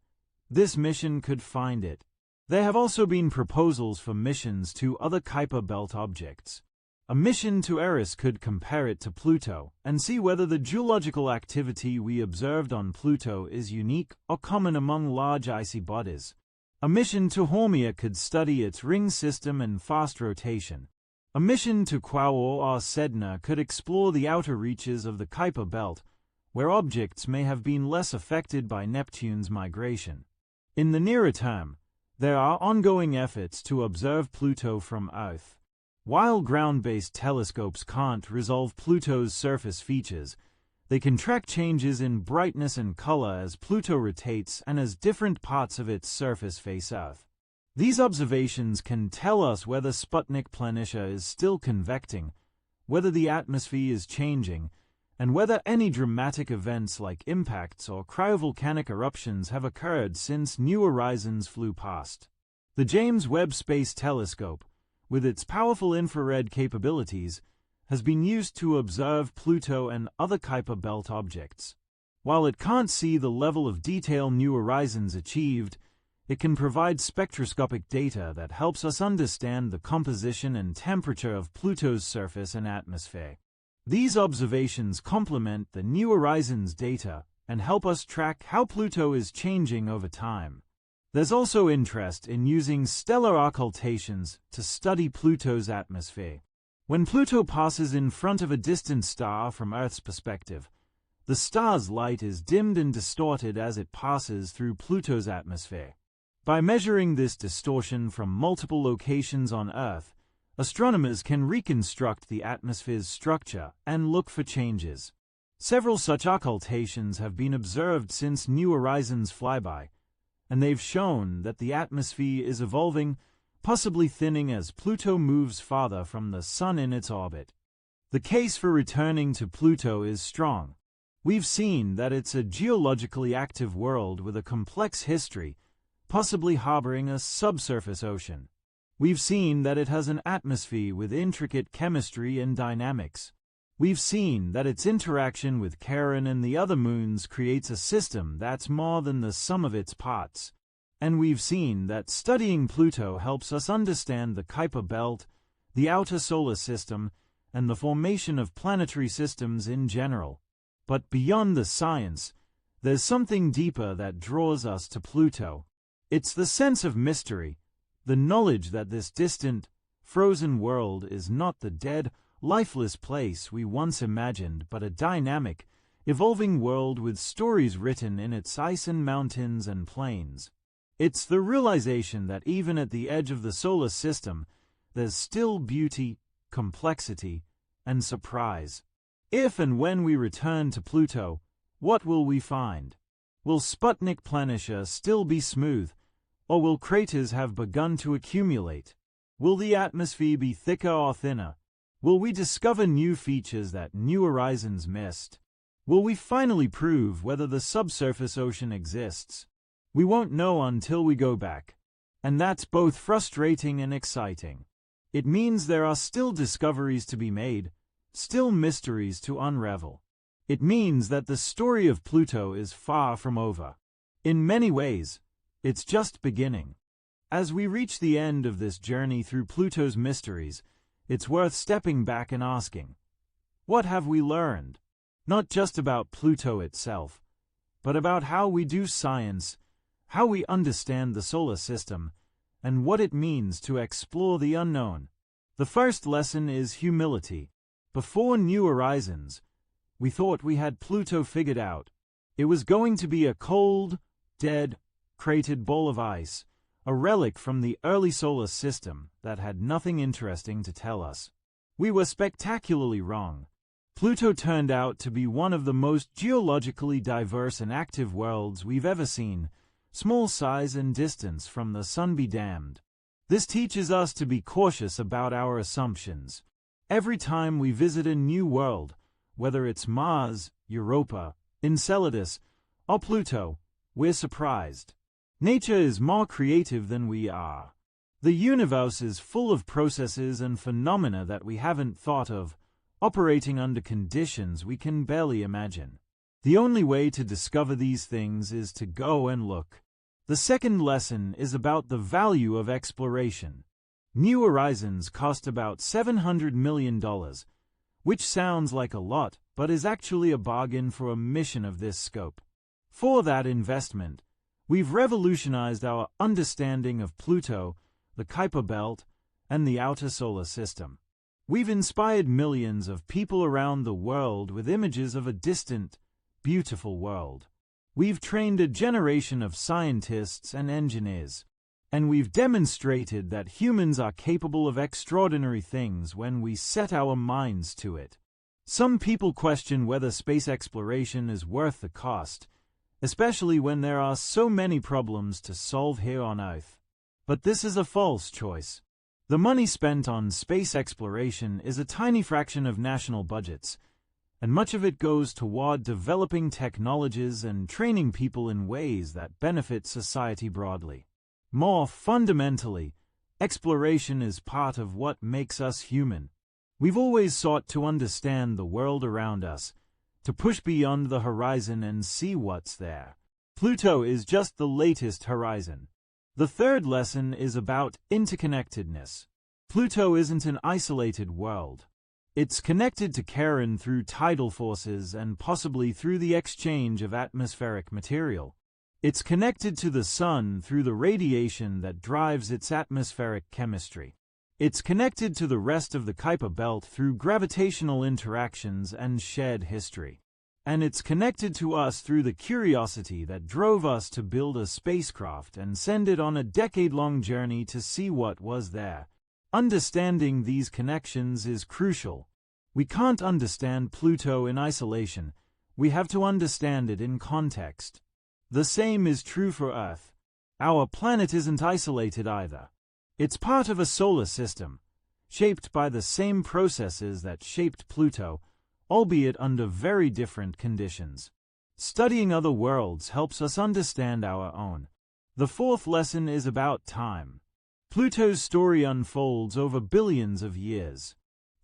this mission could find it. There have also been proposals for missions to other Kuiper Belt objects. A mission to Eris could compare it to Pluto and see whether the geological activity we observed on Pluto is unique or common among large icy bodies. A mission to Haumea could study its ring system and fast rotation. A mission to Quaoar or Sedna could explore the outer reaches of the Kuiper Belt, where objects may have been less affected by Neptune's migration. In the nearer term, there are ongoing efforts to observe Pluto from Earth. While ground-based telescopes can't resolve Pluto's surface features, they can track changes in brightness and color as Pluto rotates and as different parts of its surface face Earth. These observations can tell us whether Sputnik Planitia is still convecting, whether the atmosphere is changing, and whether any dramatic events like impacts or cryovolcanic eruptions have occurred since New Horizons flew past. The James Webb Space Telescope, with its powerful infrared capabilities, has been used to observe Pluto and other Kuiper Belt objects. While it can't see the level of detail New Horizons achieved, it can provide spectroscopic data that helps us understand the composition and temperature of Pluto's surface and atmosphere. These observations complement the New Horizons data and help us track how Pluto is changing over time. There's also interest in using stellar occultations to study Pluto's atmosphere. When Pluto passes in front of a distant star from Earth's perspective, the star's light is dimmed and distorted as it passes through Pluto's atmosphere. By measuring this distortion from multiple locations on Earth, astronomers can reconstruct the atmosphere's structure and look for changes. Several such occultations have been observed since New Horizons flyby, and they've shown that the atmosphere is evolving, possibly thinning as Pluto moves farther from the Sun in its orbit. The case for returning to Pluto is strong. We've seen that it's a geologically active world with a complex history, possibly harboring a subsurface ocean. We've seen that it has an atmosphere with intricate chemistry and dynamics. We've seen that its interaction with Charon and the other moons creates a system that's more than the sum of its parts. And we've seen that studying Pluto helps us understand the Kuiper Belt, the outer solar system, and the formation of planetary systems in general. But beyond the science, there's something deeper that draws us to Pluto. It's the sense of mystery, the knowledge that this distant, frozen world is not the dead, lifeless place we once imagined, but a dynamic, evolving world with stories written in its ice and mountains and plains. It's the realization that even at the edge of the solar system, there's still beauty, complexity, and surprise. If and when we return to Pluto, what will we find? Will Sputnik Planitia still be smooth, or will craters have begun to accumulate? Will the atmosphere be thicker or thinner? Will we discover new features that New Horizons missed? Will we finally prove whether the subsurface ocean exists? We won't know until we go back. And that's both frustrating and exciting. It means there are still discoveries to be made, still mysteries to unravel. It means that the story of Pluto is far from over. In many ways, it's just beginning. As we reach the end of this journey through Pluto's mysteries, it's worth stepping back and asking, what have we learned? Not just about Pluto itself, but about how we do science, how we understand the solar system, and what it means to explore the unknown. The first lesson is humility. Before New Horizons, we thought we had Pluto figured out. It was going to be a cold, dead, cratered ball of ice, a relic from the early solar system that had nothing interesting to tell us. We were spectacularly wrong. Pluto turned out to be one of the most geologically diverse and active worlds we've ever seen, small size and distance from the sun be damned. This teaches us to be cautious about our assumptions. Every time we visit a new world, whether it's Mars, Europa, Enceladus, or Pluto, we're surprised. Nature is more creative than we are. The universe is full of processes and phenomena that we haven't thought of, operating under conditions we can barely imagine. The only way to discover these things is to go and look. The second lesson is about the value of exploration. New Horizons cost about $700 million, which sounds like a lot, but is actually a bargain for a mission of this scope. For that investment, we've revolutionized our understanding of Pluto, the Kuiper Belt, and the outer solar system. We've inspired millions of people around the world with images of a distant, beautiful world. We've trained a generation of scientists and engineers, and we've demonstrated that humans are capable of extraordinary things when we set our minds to it. Some people question whether space exploration is worth the cost, especially when there are so many problems to solve here on Earth. But this is a false choice. The money spent on space exploration is a tiny fraction of national budgets, and much of it goes toward developing technologies and training people in ways that benefit society broadly. More fundamentally, exploration is part of what makes us human. We've always sought to understand the world around us, to push beyond the horizon and see what's there. Pluto is just the latest horizon. The third lesson is about interconnectedness. Pluto isn't an isolated world. It's connected to Charon through tidal forces and possibly through the exchange of atmospheric material. It's connected to the Sun through the radiation that drives its atmospheric chemistry. It's connected to the rest of the Kuiper Belt through gravitational interactions and shared history. And it's connected to us through the curiosity that drove us to build a spacecraft and send it on a decade-long journey to see what was there. Understanding these connections is crucial. We can't understand Pluto in isolation. We have to understand it in context. The same is true for Earth. Our planet isn't isolated either. It's part of a solar system, shaped by the same processes that shaped Pluto, albeit under very different conditions. Studying other worlds helps us understand our own. The fourth lesson is about time. Pluto's story unfolds over billions of years.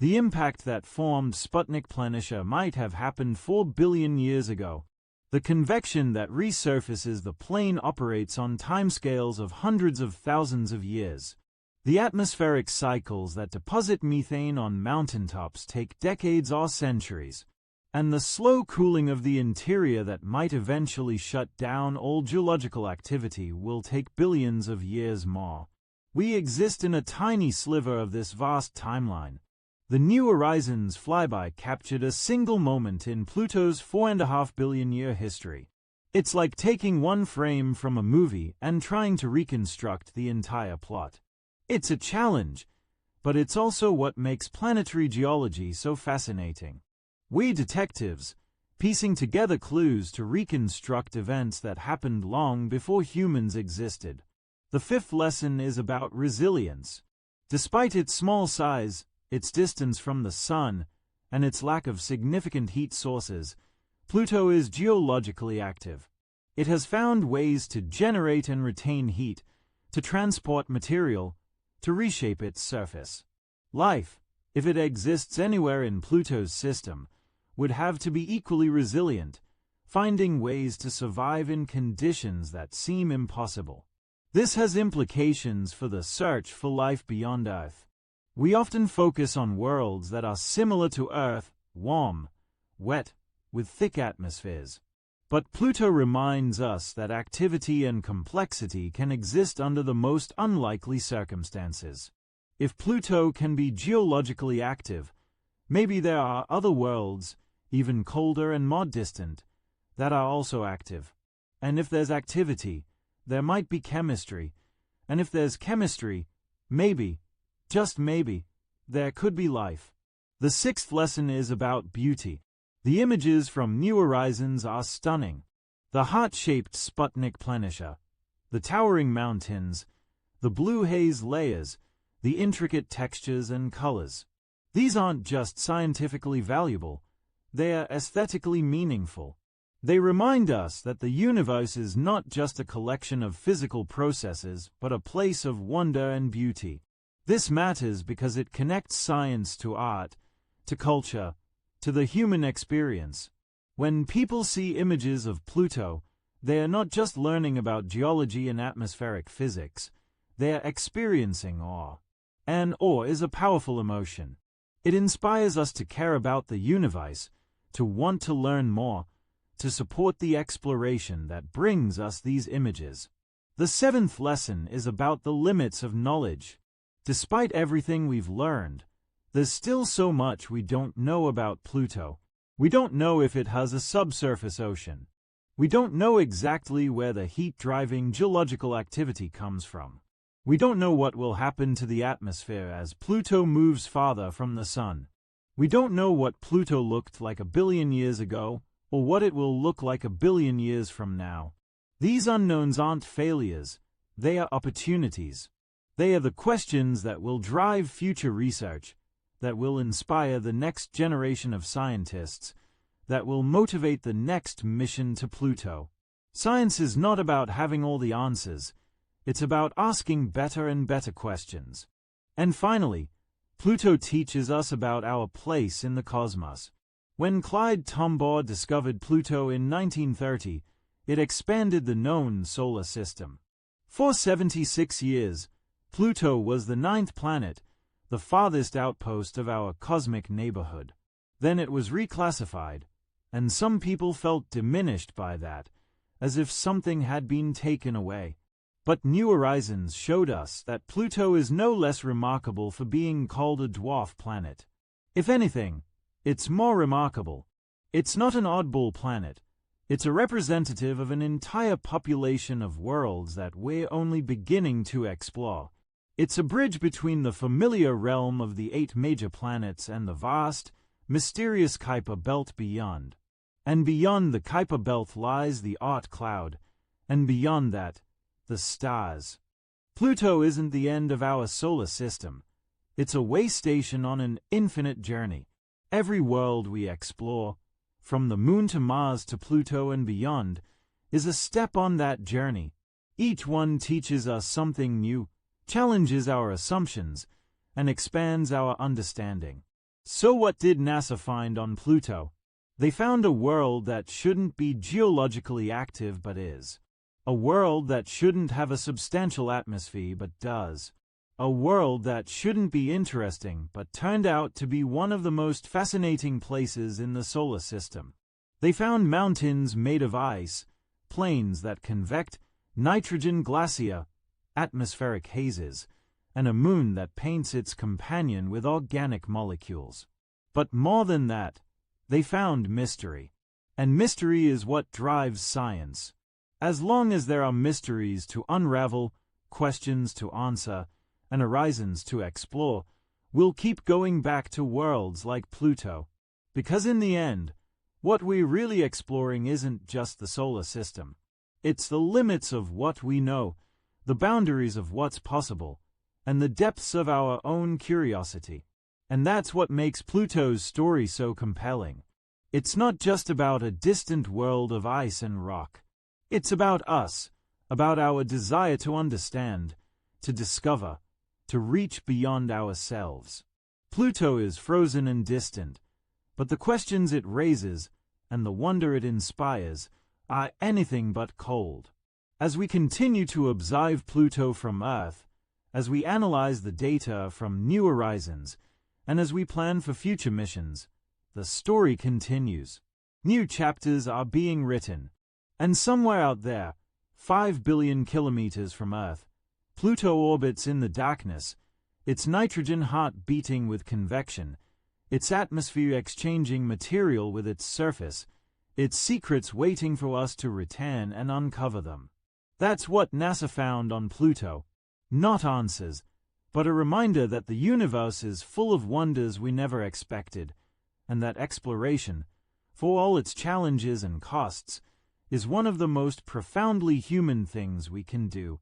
The impact that formed Sputnik Planitia might have happened 4 billion years ago, The convection that resurfaces the plane operates on timescales of hundreds of thousands of years. The atmospheric cycles that deposit methane on mountaintops take decades or centuries, and the slow cooling of the interior that might eventually shut down all geological activity will take billions of years more. We exist in a tiny sliver of this vast timeline. The New Horizons flyby captured a single moment in Pluto's 4.5 billion year history. It's like taking one frame from a movie and trying to reconstruct the entire plot. It's a challenge, but it's also what makes planetary geology so fascinating. We detectives, piecing together clues to reconstruct events that happened long before humans existed. The fifth lesson is about resilience. Despite its small size, its distance from the Sun, and its lack of significant heat sources, Pluto is geologically active. It has found ways to generate and retain heat, to transport material, to reshape its surface. Life, if it exists anywhere in Pluto's system, would have to be equally resilient, finding ways to survive in conditions that seem impossible. This has implications for the search for life beyond Earth. We often focus on worlds that are similar to Earth, warm, wet, with thick atmospheres. But Pluto reminds us that activity and complexity can exist under the most unlikely circumstances. If Pluto can be geologically active, maybe there are other worlds, even colder and more distant, that are also active. And if there's activity, there might be chemistry. And if there's chemistry, maybe, just maybe, there could be life. The sixth lesson is about beauty. The images from New Horizons are stunning. The heart-shaped Sputnik plenisher, the towering mountains, the blue haze layers, the intricate textures and colors. These aren't just scientifically valuable, they are aesthetically meaningful. They remind us that the universe is not just a collection of physical processes, but a place of wonder and beauty. This matters because it connects science to art, to culture, to the human experience. When people see images of Pluto, they are not just learning about geology and atmospheric physics, they are experiencing awe. And awe is a powerful emotion. It inspires us to care about the universe, to want to learn more, to support the exploration that brings us these images. The seventh lesson is about the limits of knowledge. Despite everything we've learned, there's still so much we don't know about Pluto. We don't know if it has a subsurface ocean. We don't know exactly where the heat-driving geological activity comes from. We don't know what will happen to the atmosphere as Pluto moves farther from the Sun. We don't know what Pluto looked like a billion years ago, or what it will look like a billion years from now. These unknowns aren't failures, they are opportunities. They are the questions that will drive future research, that will inspire the next generation of scientists, that will motivate the next mission to Pluto. Science is not about having all the answers, it's about asking better and better questions. And finally, Pluto teaches us about our place in the cosmos. When Clyde Tombaugh discovered Pluto in 1930, it expanded the known solar system. For 76 years, Pluto was the ninth planet, the farthest outpost of our cosmic neighborhood. Then it was reclassified, and some people felt diminished by that, as if something had been taken away. But New Horizons showed us that Pluto is no less remarkable for being called a dwarf planet. If anything, it's more remarkable. It's not an oddball planet. It's a representative of an entire population of worlds that we're only beginning to explore. It's a bridge between the familiar realm of the 8 major planets and the vast, mysterious Kuiper belt beyond. And beyond the Kuiper belt lies the Oort cloud, and beyond that, the stars. Pluto isn't the end of our solar system. It's a way station on an infinite journey. Every world we explore, from the Moon to Mars to Pluto and beyond, is a step on that journey. Each one teaches us something new, challenges our assumptions, and expands our understanding. So what did NASA find on Pluto? They found a world that shouldn't be geologically active but is. A world that shouldn't have a substantial atmosphere but does. A world that shouldn't be interesting but turned out to be one of the most fascinating places in the solar system. They found mountains made of ice, plains that convect, nitrogen glacier, atmospheric hazes, and a moon that paints its companion with organic molecules. But more than that, they found mystery. And mystery is what drives science. As long as there are mysteries to unravel, questions to answer, and horizons to explore, we'll keep going back to worlds like Pluto. Because in the end, what we're really exploring isn't just the solar system. It's the limits of what we know, the boundaries of what's possible, and the depths of our own curiosity. And that's what makes Pluto's story so compelling. It's not just about a distant world of ice and rock. It's about us, about our desire to understand, to discover, to reach beyond ourselves. Pluto is frozen and distant, but the questions it raises and the wonder it inspires are anything but cold. As we continue to observe Pluto from Earth, as we analyze the data from New Horizons, and as we plan for future missions, the story continues. New chapters are being written, and somewhere out there, 5 billion kilometers from Earth, Pluto orbits in the darkness, its nitrogen heart beating with convection, its atmosphere exchanging material with its surface, its secrets waiting for us to return and uncover them. That's what NASA found on Pluto. Not answers, but a reminder that the universe is full of wonders we never expected, and that exploration, for all its challenges and costs, is one of the most profoundly human things we can do.